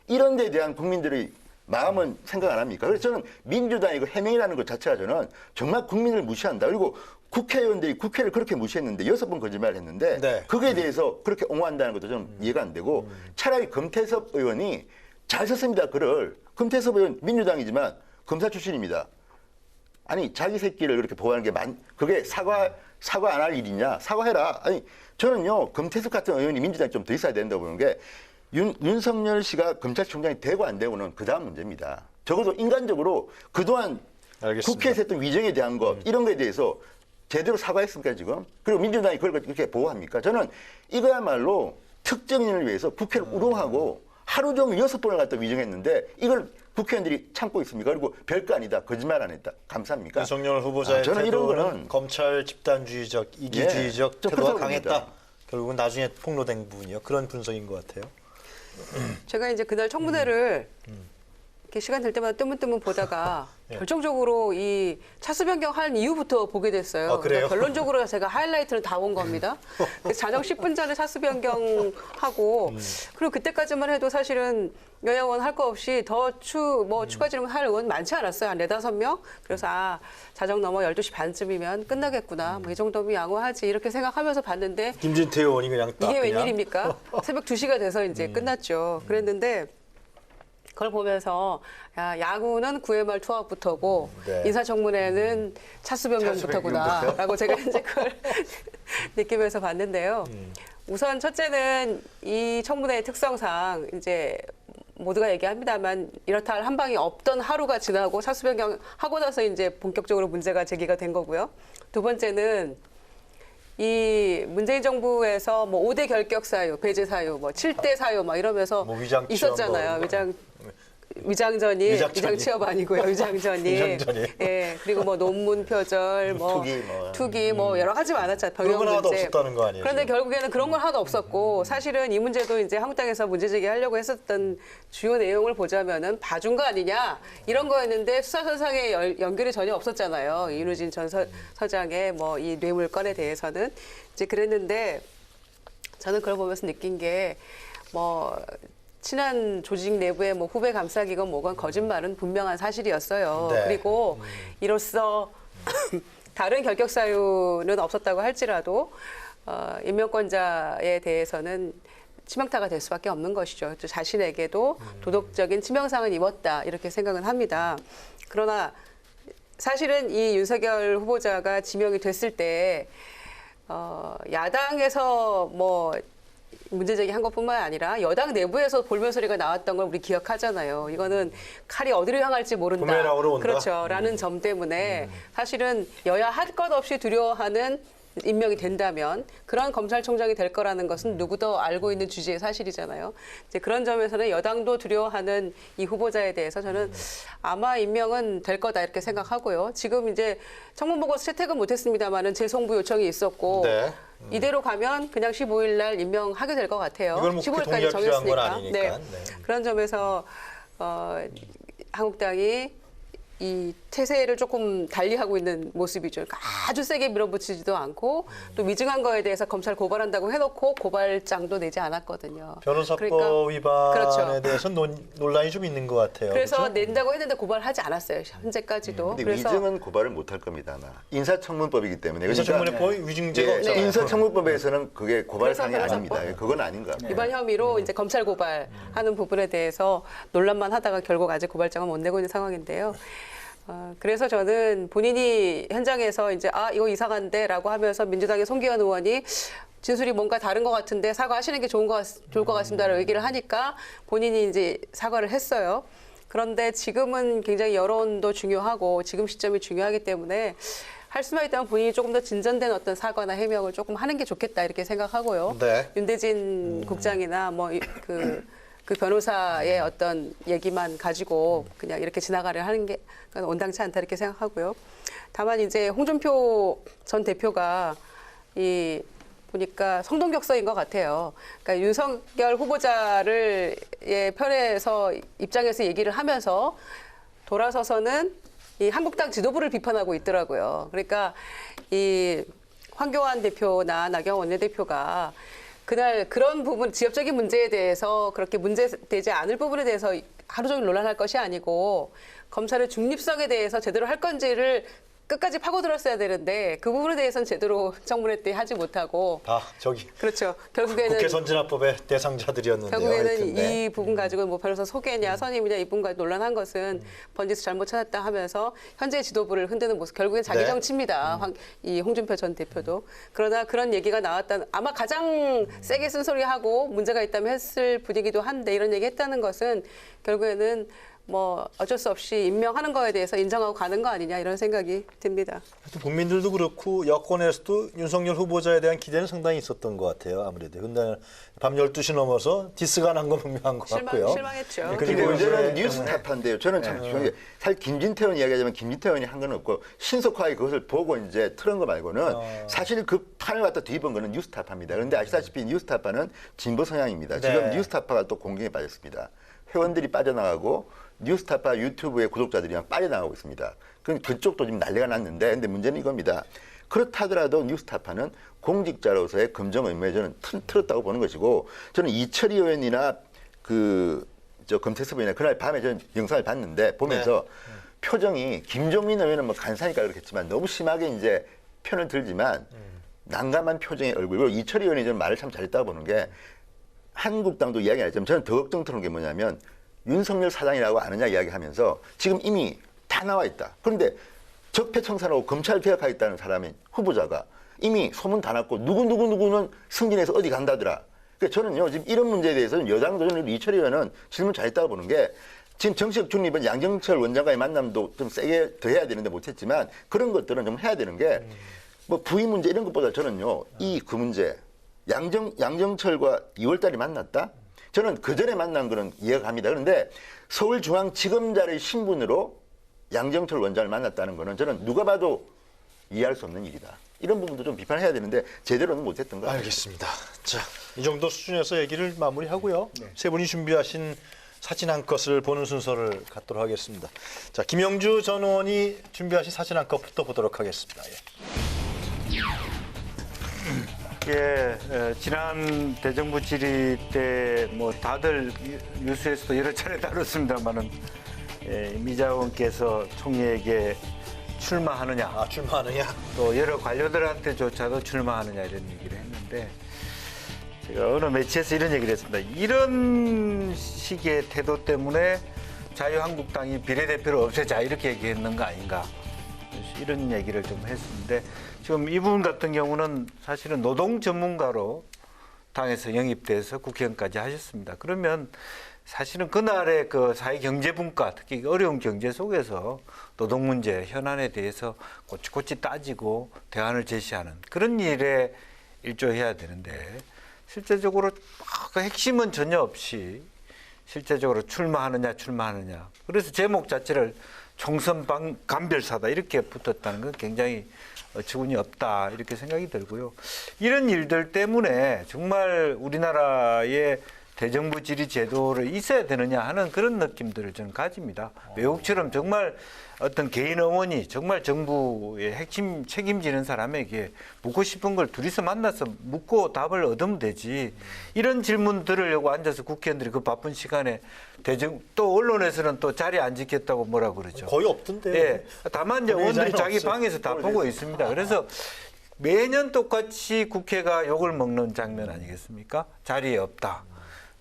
이런 데에 대한 국민들의 마음은 생각 안 합니까? 그래서 저는 민주당의 그 해명이라는 것 자체가 저는 정말 국민을 무시한다. 그리고 국회의원들이 국회를 그렇게 무시했는데 6번 거짓말을 했는데 네. 거기에 대해서 그렇게 옹호한다는 것도 좀 이해가 안 되고 차라리 금태섭 의원이 잘 썼습니다. 글을. 금태섭 의원 민주당이지만 검사 출신입니다. 아니 자기 새끼를 그렇게 보호하는 게 그게 사과 안 할 일이냐? 사과해라. 아니 저는요 금태섭 같은 의원이 민주당이 좀 더 있어야 된다고 보는 게 윤석열 씨가 검찰총장이 되고 안 되고는 그 다음 문제입니다. 적어도 인간적으로 그동안 알겠습니다. 국회에서 했던 위정에 대한 것 이런 거에 대해서 제대로 사과했습니까 지금? 그리고 민주당이 그걸 그렇게 보호합니까? 저는 이거야말로 특정인을 위해서 국회를 우롱하고 하루 종일 6번을 갖다 위정했는데 이걸 국회의원들이 참고 있습니까? 그리고 별거 아니다. 거짓말 안 했다. 감사합니까? 윤석열 후보자의 저는 이런 태도는 거는 검찰 집단주의적, 이기주의적 좀 태도가 그렇다고 강했다. 봅니다. 결국은 나중에 폭로된 부분이요. 그런 분석인 것 같아요. 제가 이제 그날 청문회를 이렇게 시간 될 때마다 뜨문뜨문 보다가 예. 결정적으로 이 차수 변경할 이유부터 보게 됐어요. 아, 그래요? 그러니까 결론적으로 제가 하이라이트는 다 본 겁니다. 그래서 자정 10분 전에 차수 변경하고 그리고 그때까지만 해도 사실은 여야 의원 할 거 없이 더 추가 질문할 의원 많지 않았어요. 한 4-5명. 그래서 자정 넘어 12시 반쯤이면 끝나겠구나. 뭐 이 정도면 양호하지 이렇게 생각하면서 봤는데 김진태 의원이 그냥 딱 이게 그냥 웬일입니까? 새벽 2시가 돼서 이제 끝났죠. 그랬는데 그걸 보면서 야구는 9회 말 투아웃부터고 네. 인사청문회는 차수 변경부터구나라고 제가 이제 그걸 느끼면서 봤는데요. 우선 첫째는 이 청문회의 특성상 이제 모두가 얘기합니다만 이렇다 할 한 방이 없던 하루가 지나고 차수 변경하고 나서 이제 본격적으로 문제가 제기가 된 거고요. 두 번째는 이 문재인 정부에서 뭐 5대 결격 사유, 배제 사유, 뭐 7대 사유 막 이러면서 뭐 위장 취업 있었잖아요. 뭐 위장전이 위장전이. 위장 취업 아니고요. 위장전이. 위장전이. 예. 그리고 뭐 논문 표절, 뭐 투기 뭐 여러 가지 많았잖아요. 병역 그런 건 하나도 문제. 없었다는 거 아니에요? 그런데 지금? 결국에는 그런 건 하나도 없었고 사실은 이 문제도 이제 한국당에서 문제 제기하려고 했었던 주요 내용을 보자면은 봐준 거 아니냐 이런 거였는데 수사선상에 연결이 전혀 없었잖아요. 이누진 전 서장의 뭐 이 뇌물 건에 대해서는 이제 그랬는데 저는 그걸 보면서 느낀 게 뭐 친한 조직 내부의 뭐 후배 감싸기건 뭐건 거짓말은 분명한 사실이었어요. 네. 그리고 이로써 다른 결격 사유는 없었다고 할지라도 임명권자에 대해서는 치명타가 될 수밖에 없는 것이죠. 또 자신에게도 도덕적인 치명상을 입었다 이렇게 생각은 합니다. 그러나 사실은 이 윤석열 후보자가 지명이 됐을 때 야당에서 뭐 문제제기한 것뿐만 아니라 여당 내부에서 볼멘 소리가 나왔던 걸 우리 기억하잖아요. 이거는 칼이 어디로 향할지 모른다. 부메랑으로 온다. 그렇죠. 라는 점 때문에 사실은 여야 할 것 없이 두려워하는 임명이 된다면 그런 검찰총장이 될 거라는 것은 누구도 알고 있는 주제의 사실이잖아요. 이제 그런 점에서는 여당도 두려워하는 이 후보자에 대해서 저는 아마 임명은 될 거다 이렇게 생각하고요. 지금 이제 청문 보고서 채택은 못했습니다만은 재송부 요청이 있었고 네. 이대로 가면 그냥 15일 날 임명하게 될 것 같아요. 이걸 뭐 그렇게 15일까지 동의할 필요한 건 정했으니까. 아니니까. 네. 네. 그런 점에서 한국당이 이 태세를 조금 달리하고 있는 모습이죠. 그러니까 아주 세게 밀어붙이지도 않고 또 위증한 거에 대해서 검찰 고발한다고 해놓고 고발장도 내지 않았거든요. 변호사법 그러니까, 위반에 그렇죠. 대해서 논란이 좀 있는 것 같아요. 그래서 그렇죠? 낸다고 했는데 고발하지 않았어요. 현재까지도. 근데 그래서 위증은 고발을 못할 겁니다. 아마. 인사청문법이기 때문에. 인사청문회 거의 위증죄가 예, 없잖아요. 인사청문법에서는 그게 고발 사항이 그래서 아닙니다. 예, 그건 아닌 것 같아요. 위반 혐의로 이제 검찰 고발하는 부분에 대해서 논란만 하다가 결국 아직 고발장을 못 내고 있는 상황인데요. 그래서 저는 본인이 현장에서 이제 이거 이상한데라고 하면서 민주당의 송기현 의원이 진술이 뭔가 다른 것 같은데 사과하시는 게 좋을 것 같습니다라고 얘기를 하니까 본인이 이제 사과를 했어요. 그런데 지금은 굉장히 여론도 중요하고 지금 시점이 중요하기 때문에 할 수만 있다면 본인이 조금 더 진전된 어떤 사과나 해명을 조금 하는 게 좋겠다 이렇게 생각하고요. 네. 윤대진 국장이나 뭐 그 변호사의 어떤 얘기만 가지고 그냥 이렇게 지나가려 하는 게 온당치 않다 이렇게 생각하고요. 다만 이제 홍준표 전 대표가 보니까 성동격서인 것 같아요. 그러니까 윤석열 후보자를 편에서 입장에서 얘기를 하면서 돌아서서는 이 한국당 지도부를 비판하고 있더라고요. 그러니까 이 황교안 대표나 나경원 원내대표가 그날 그런 부분, 지역적인 문제에 대해서 그렇게 문제되지 않을 부분에 대해서 하루 종일 논란할 것이 아니고 검찰의 중립성에 대해서 제대로 할 건지를 끝까지 파고들었어야 되는데 그 부분에 대해서는 제대로 청문회 때 하지 못하고 그렇죠. 결국에는 국회 선진화법의 대상자들이었는데요. 결국에는 하여튼, 네. 이 부분 가지고 뭐 변호사 소개냐 선임이냐 이 부분까지 논란한 것은 번지수 잘못 찾았다 하면서 현재 지도부를 흔드는 모습 결국엔 자기 네. 정치입니다. 이 홍준표 전 대표도. 그러나 그런 얘기가 나왔다는 아마 가장 세게 쓴소리하고 문제가 있다면 했을 분위기도 한데 이런 얘기 했다는 것은 결국에는 뭐 어쩔 수 없이 임명하는 거에 대해서 인정하고 가는 거 아니냐 이런 생각이 듭니다. 국민들도 그렇고 여권에서도 윤석열 후보자에 대한 기대는 상당히 있었던 것 같아요. 아무래도. 근데 밤 12시 넘어서 디스가 난 건 분명한 것 같고요. 실망했죠. 네, 근데 그리고 문제는 이제 뉴스타파인데요. 저는 참 중요한 게 사실 김진태 의원 이야기하자면 김진태 의원이 한 건 없고 신속하게 그것을 보고 이제 틀은 거 말고는 사실 그 판을 갖다 뒤집은 거는 뉴스타파입니다. 그런데 아시다시피 뉴스타파는 진보 성향입니다. 지금 네. 뉴스타파가 또 공경에 빠졌습니다. 회원들이 빠져나가고 뉴스타파 유튜브의 구독자들이 그냥 빠져나가고 있습니다. 그쪽도 지금 난리가 났는데 근데 문제는 이겁니다. 그렇다 하더라도 뉴스타파는 공직자로서의 검증 의무에 저는 틀었다고 보는 것이고 저는 이철희 의원이나 검찰서부이나 그날 밤에 저는 영상을 봤는데 보면서 표정이 김종민 의원은 뭐 간사니까 그렇겠지만 너무 심하게 이제 편을 들지만 난감한 표정의 얼굴. 그리고 이철희 의원이 저는 말을 참 잘했다고 보는 게 한국당도 이야기 안 했지만 저는 더 걱정스러운 게 뭐냐면 윤석열 사장이라고 아느냐 이야기하면서 지금 이미 다 나와 있다. 그런데 적폐청산하고 검찰 개혁하겠다는 사람이 후보자가 이미 소문 다 났고 누구는 승진해서 어디 간다더라. 그러니까 저는요 지금 이런 문제에 대해서는 여당도 저는 이철희 의원은 질문 잘했다고 보는 게 지금 정치적 중립은 양정철 원장과의 만남도 좀 세게 더 해야 되는데 못했지만 그런 것들은 좀 해야 되는 게 뭐 부의 문제 이런 것보다 저는요 그 문제 양정철과 2월달에 만났다. 저는 그 전에 만난 거는 이해가 갑니다. 그런데 서울중앙지검장의 신분으로 양정철 원장을 만났다는 거는 저는 누가 봐도 이해할 수 없는 일이다. 이런 부분도 좀 비판해야 되는데 제대로는 못했던 것 같아요. 알겠습니다. 자, 이 정도 수준에서 얘기를 마무리하고요. 세 분이 준비하신 사진 한 컷을 보는 순서를 갖도록 하겠습니다. 자, 김영주 전 의원이 준비하신 사진 한 컷부터 보도록 하겠습니다. 지난 대정부 질의 때 뭐 다들 뉴스에서도 여러 차례 다뤘습니다만은 미자 의원께서 총리에게 출마하느냐, 출마하느냐, 또 여러 관료들한테조차도 출마하느냐 이런 얘기를 했는데. 있는데 제가 어느 매체에서 이런 얘기를 했습니다. 이런 식의 태도 때문에 자유한국당이 비례대표를 없애자 이렇게 얘기했는 거 아닌가 이런 얘기를 좀 했었는데 지금 이분 같은 경우는 사실은 노동 전문가로 당에서 영입돼서 국회의원까지 하셨습니다. 그러면 사실은 그날의 그 사회 경제 분과 특히 어려운 경제 속에서 노동 문제 현안에 대해서 꼬치꼬치 따지고 대안을 제시하는 그런 일에 일조해야 되는데 실제적으로 그 핵심은 전혀 없이 실제적으로 출마하느냐. 그래서 제목 자체를 총선 감별사다 이렇게 붙었다는 건 굉장히 어처구니 없다 이렇게 생각이 들고요. 이런 일들 때문에 정말 우리나라의 대정부 지리 제도를 있어야 되느냐 하는 그런 느낌들을 저는 가집니다. 외국처럼 정말 어떤 개인 의원이 정말 정부의 핵심 책임지는 사람에게 묻고 싶은 걸 둘이서 만나서 묻고 답을 얻으면 되지. 이런 질문 들으려고 앉아서 국회의원들이 그 바쁜 시간에 또 언론에서는 또 자리 안 지켰다고 뭐라 그러죠. 거의 없던데요. 예. 다만 이제 의원들이 자기 없어요. 방에서 다 보고 있습니다. 그래서 매년 똑같이 국회가 욕을 먹는 장면 아니겠습니까? 자리에 없다.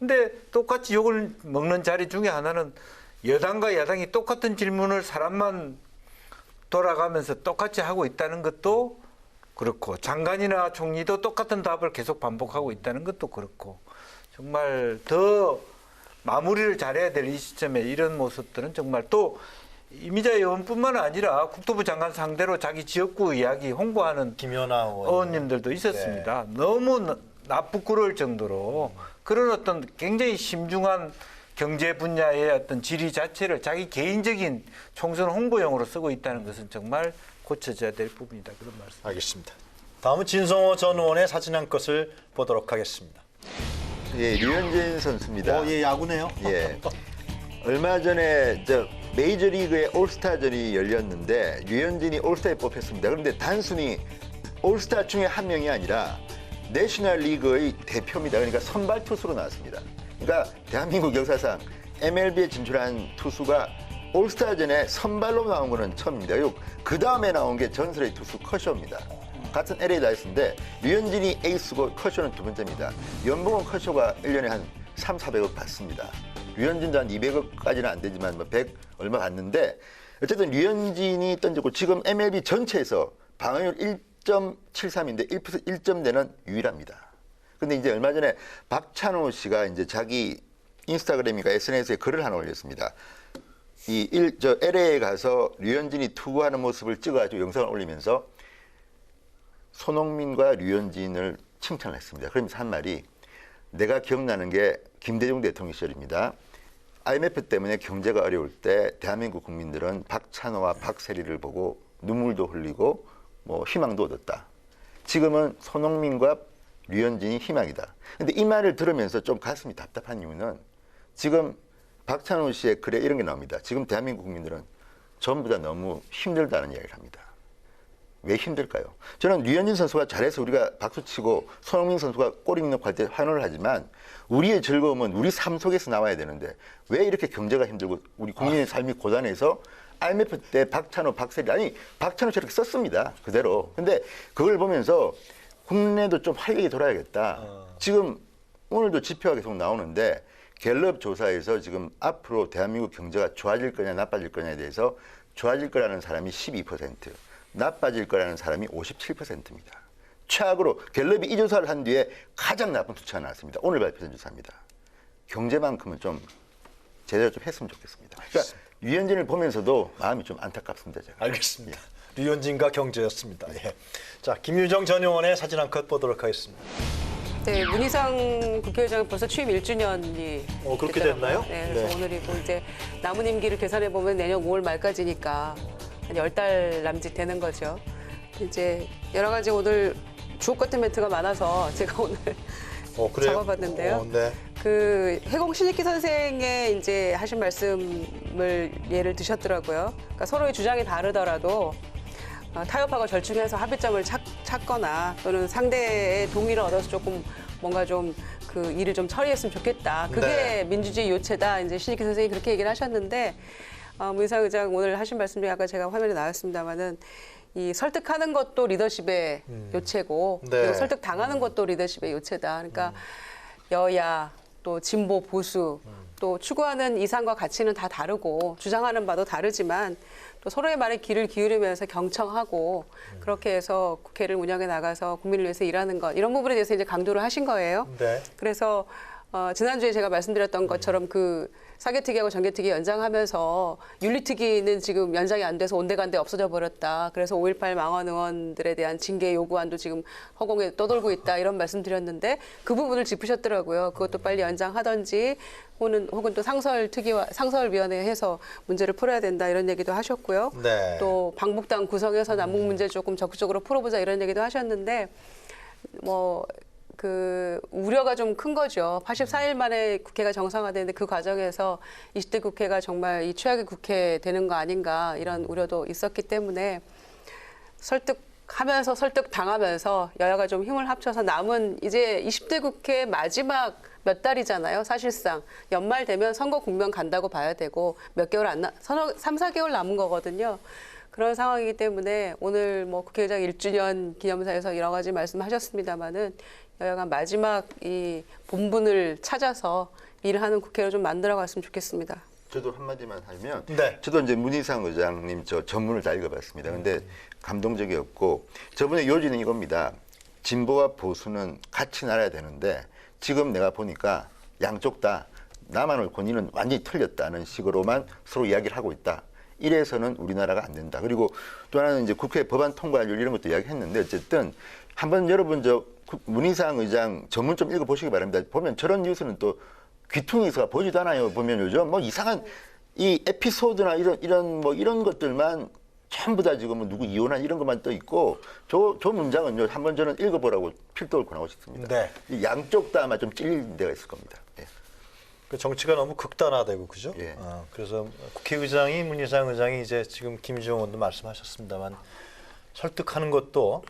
근데 똑같이 욕을 먹는 자리 중에 하나는 여당과 야당이 똑같은 질문을 사람만 돌아가면서 똑같이 하고 있다는 것도 그렇고 장관이나 총리도 똑같은 답을 계속 반복하고 있다는 것도 그렇고 정말 더 마무리를 잘해야 될 이 시점에 이런 모습들은 정말 또 이미자 의원뿐만 아니라 국토부 장관 상대로 자기 지역구 이야기 홍보하는 김연아 의원님들도 있었습니다. 너무 나부끄러울 정도로 그런 어떤 굉장히 심중한 경제 분야의 어떤 질의 자체를 자기 개인적인 총선 홍보용으로 쓰고 있다는 것은 정말 고쳐져야 될 부분이다. 그런 말씀. 알겠습니다. 다음은 진성호 전 의원의 사진 한 컷을 보도록 하겠습니다. 예, 류현진 선수입니다. 예, 야구네요. 예. 얼마 전에 메이저리그의 올스타전이 열렸는데 류현진이 올스타에 뽑혔습니다. 그런데 단순히 올스타 중에 한 명이 아니라 내셔널리그의 대표입니다. 그러니까 선발 투수로 나왔습니다. 그러니까 대한민국 역사상 MLB에 진출한 투수가 올스타전에 선발로 나온 거는 처음입니다. 그 다음에 나온 게 전설의 투수 커쇼입니다. 같은 LA 다이스인데 류현진이 에이스고 커쇼는 두 번째입니다. 연봉은 커쇼가 1년에 한 300~400억 받습니다. 류현진도 한 200억까지는 안 되지만 100 얼마 받는데 어쨌든 류현진이 던졌고 지금 MLB 전체에서 방어율 1.73인데 1점 내는 유일합니다. 근데 이제 얼마 전에 박찬호 씨가 이제 자기 인스타그램이니까 SNS에 글을 하나 올렸습니다. LA에 가서 류현진이 투구하는 모습을 찍어가지고 영상을 올리면서 손흥민과 류현진을 칭찬을 했습니다. 그러면서 한 말이 내가 기억나는 게 김대중 대통령 시절입니다. IMF 때문에 경제가 어려울 때 대한민국 국민들은 박찬호와 박세리를 보고 눈물도 흘리고 희망도 얻었다. 지금은 손흥민과 류현진이 희망이다. 근데 이 말을 들으면서 좀 가슴이 답답한 이유는 지금 박찬호 씨의 글에 이런 게 나옵니다. 지금 대한민국 국민들은 전부 다 너무 힘들다는 이야기를 합니다. 왜 힘들까요? 저는 류현진 선수가 잘해서 우리가 박수치고 손흥민 선수가 골 입력할 때 환호를 하지만 우리의 즐거움은 우리 삶 속에서 나와야 되는데 왜 이렇게 경제가 힘들고 우리 국민의 삶이 고단해서 IMF 때 박찬호, 박세리 아니 박찬호 저렇게 썼습니다. 그대로. 근데 그걸 보면서 국내도 좀 활력이 돌아야겠다. 지금 오늘도 지표가 계속 나오는데 갤럽 조사에서 지금 앞으로 대한민국 경제가 좋아질 거냐 나빠질 거냐에 대해서 좋아질 거라는 사람이 12%, 나빠질 거라는 사람이 57%입니다. 최악으로 갤럽이 이 조사를 한 뒤에 가장 나쁜 수치가 나왔습니다. 오늘 발표된 조사입니다. 경제만큼은 좀 제대로 좀 했으면 좋겠습니다. 그러니까 류현진을 보면서도 마음이 좀 안타깝습니다. 제가. 알겠습니다. 류현진과 경제였습니다. 예. 자, 김유정 전 의원의 사진 한 컷 보도록 하겠습니다. 네, 문희상 국회의장은 벌써 취임 1주년이 그렇게 됐더라고요. 됐나요? 네, 그래서 네. 오늘이고 이제 남은 임기를 계산해 보면 내년 5월 말까지니까 한 10달 남짓 되는 거죠. 이제 여러 가지 오늘 주옥 같은 멘트가 많아서 제가 오늘 그래요? 적어봤는데요. 네. 그 해공 신익기 선생의 이제 하신 말씀을 예를 드셨더라고요. 그러니까 서로의 주장이 다르더라도 타협하고 절충해서 합의점을 찾거나 또는 상대의 동의를 얻어서 조금 뭔가 좀 그 일을 좀 처리했으면 좋겠다. 그게 네. 민주주의 요체다. 이제 신익기 선생님이 그렇게 얘기를 하셨는데 문희상 의장 오늘 하신 말씀 중에 아까 제가 화면에 나왔습니다마는 이 설득하는 것도 리더십의 요체고 네. 그리고 설득당하는 것도 리더십의 요체다. 그러니까 여야 또 진보 보수 또 추구하는 이상과 가치는 다 다르고 주장하는 바도 다르지만 또 서로의 말에 귀를 기울이면서 경청하고 그렇게 해서 국회를 운영해 나가서 국민을 위해서 일하는 것 이런 부분에 대해서 이제 강조를 하신 거예요. 네. 그래서 지난주에 제가 말씀드렸던 것처럼 그 사개특위하고 정개특위 연장하면서 윤리특위는 지금 연장이 안 돼서 온데간데 없어져 버렸다. 그래서 5.18 망원 의원들에 대한 징계 요구안도 지금 허공에 떠돌고 있다. 이런 말씀 드렸는데 그 부분을 짚으셨더라고요. 그것도 빨리 연장하든지 혹은 또 상설위원회 해서 문제를 풀어야 된다. 이런 얘기도 하셨고요. 네. 또 방북당 구성해서 남북 문제 조금 적극적으로 풀어보자. 이런 얘기도 하셨는데 그 우려가 좀 큰 거죠. 84일 만에 국회가 정상화되는데 그 과정에서 20대 국회가 정말 이 최악의 국회 되는 거 아닌가 이런 우려도 있었기 때문에 설득하면서 설득당하면서 여야가 좀 힘을 합쳐서 남은 이제 20대 국회 마지막 몇 달이잖아요. 사실상 연말 되면 선거 국면 간다고 봐야 되고 몇 개월 3, 4개월 남은 거거든요. 그런 상황이기 때문에 오늘 뭐 국회의장 1주년 기념사에서 여러 가지 말씀하셨습니다마는 여야가 마지막 이 본분을 찾아서 일하는 국회를 좀 만들어갔으면 좋겠습니다. 저도 한마디만 하면, 네. 저도 이제 문희상 의장님 저 전문을 다 읽어봤습니다. 근데 감동적이었고, 저번에 요지는 이겁니다. 진보와 보수는 같이 날아야 되는데, 지금 내가 보니까 양쪽 다 나만 옳고 니는 완전히 틀렸다는 식으로만 서로 이야기를 하고 있다. 이래서는 우리나라가 안 된다. 그리고 또 하나는 이제 국회 법안 통과율 이런 것도 이야기했는데, 어쨌든 한번 여러분 문희상 의장 전문 좀 읽어보시기 바랍니다. 보면 저런 뉴스는 또 귀퉁이가 보지도 않아요. 보면 요즘 뭐 이상한 이 에피소드나 이런 것들만 전부 다 지금 누구 이혼한 이런 것만 떠 있고 저 문장은요 한번 저는 읽어보라고 필독을 권하고 싶습니다. 네. 이 양쪽 다 아마 좀 찔리는 데가 있을 겁니다. 예. 그 정치가 너무 극단화되고 그죠? 예. 그래서 국회의장이 문희상 의장이 이제 지금 김지용 의원도 말씀하셨습니다만 설득하는 것도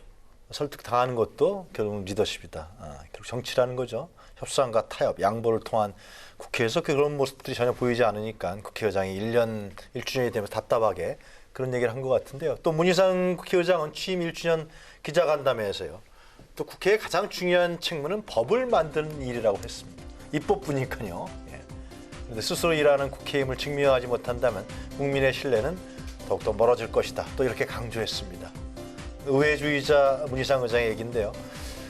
설득당하는 것도 결국 리더십이다. 결국 정치라는 거죠. 협상과 타협, 양보를 통한 국회에서 그런 모습들이 전혀 보이지 않으니까 국회의장이 1주년이 되면 답답하게 그런 얘기를 한 것 같은데요. 또 문희상 국회의장은 취임 1주년 기자간담회에서요. 또 국회의 가장 중요한 책무는 법을 만드는 일이라고 했습니다. 입법부니까요. 예. 그런데 스스로 일하는 국회임을 증명하지 못한다면 국민의 신뢰는 더욱더 멀어질 것이다. 또 이렇게 강조했습니다. 의회주의자 문희상 의장의 얘기인데요.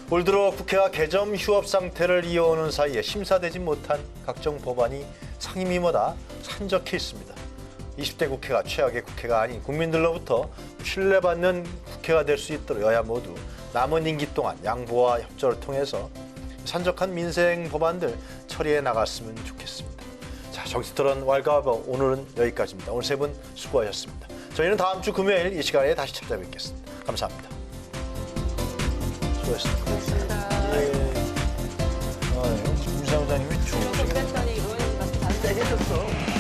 올 들어 국회가 개점 휴업 상태를 이어오는 사이에 심사되지 못한 각종 법안이 상임위마다 산적해 있습니다. 20대 국회가 최악의 국회가 아닌 국민들로부터 신뢰받는 국회가 될 수 있도록 여야 모두 남은 임기 동안 양보와 협조를 통해서 산적한 민생 법안들 처리해 나갔으면 좋겠습니다. 자, 정치토론 왈가왈부 오늘은 여기까지입니다. 오늘 세 분 수고하셨습니다. 저희는 다음 주 금요일 이 시간에 다시 찾아뵙겠습니다. 감사합니다. 수고하셨습니다. 예. 문희상 의장님이 그랬더니 의원님 말씀 다 세게 줬어.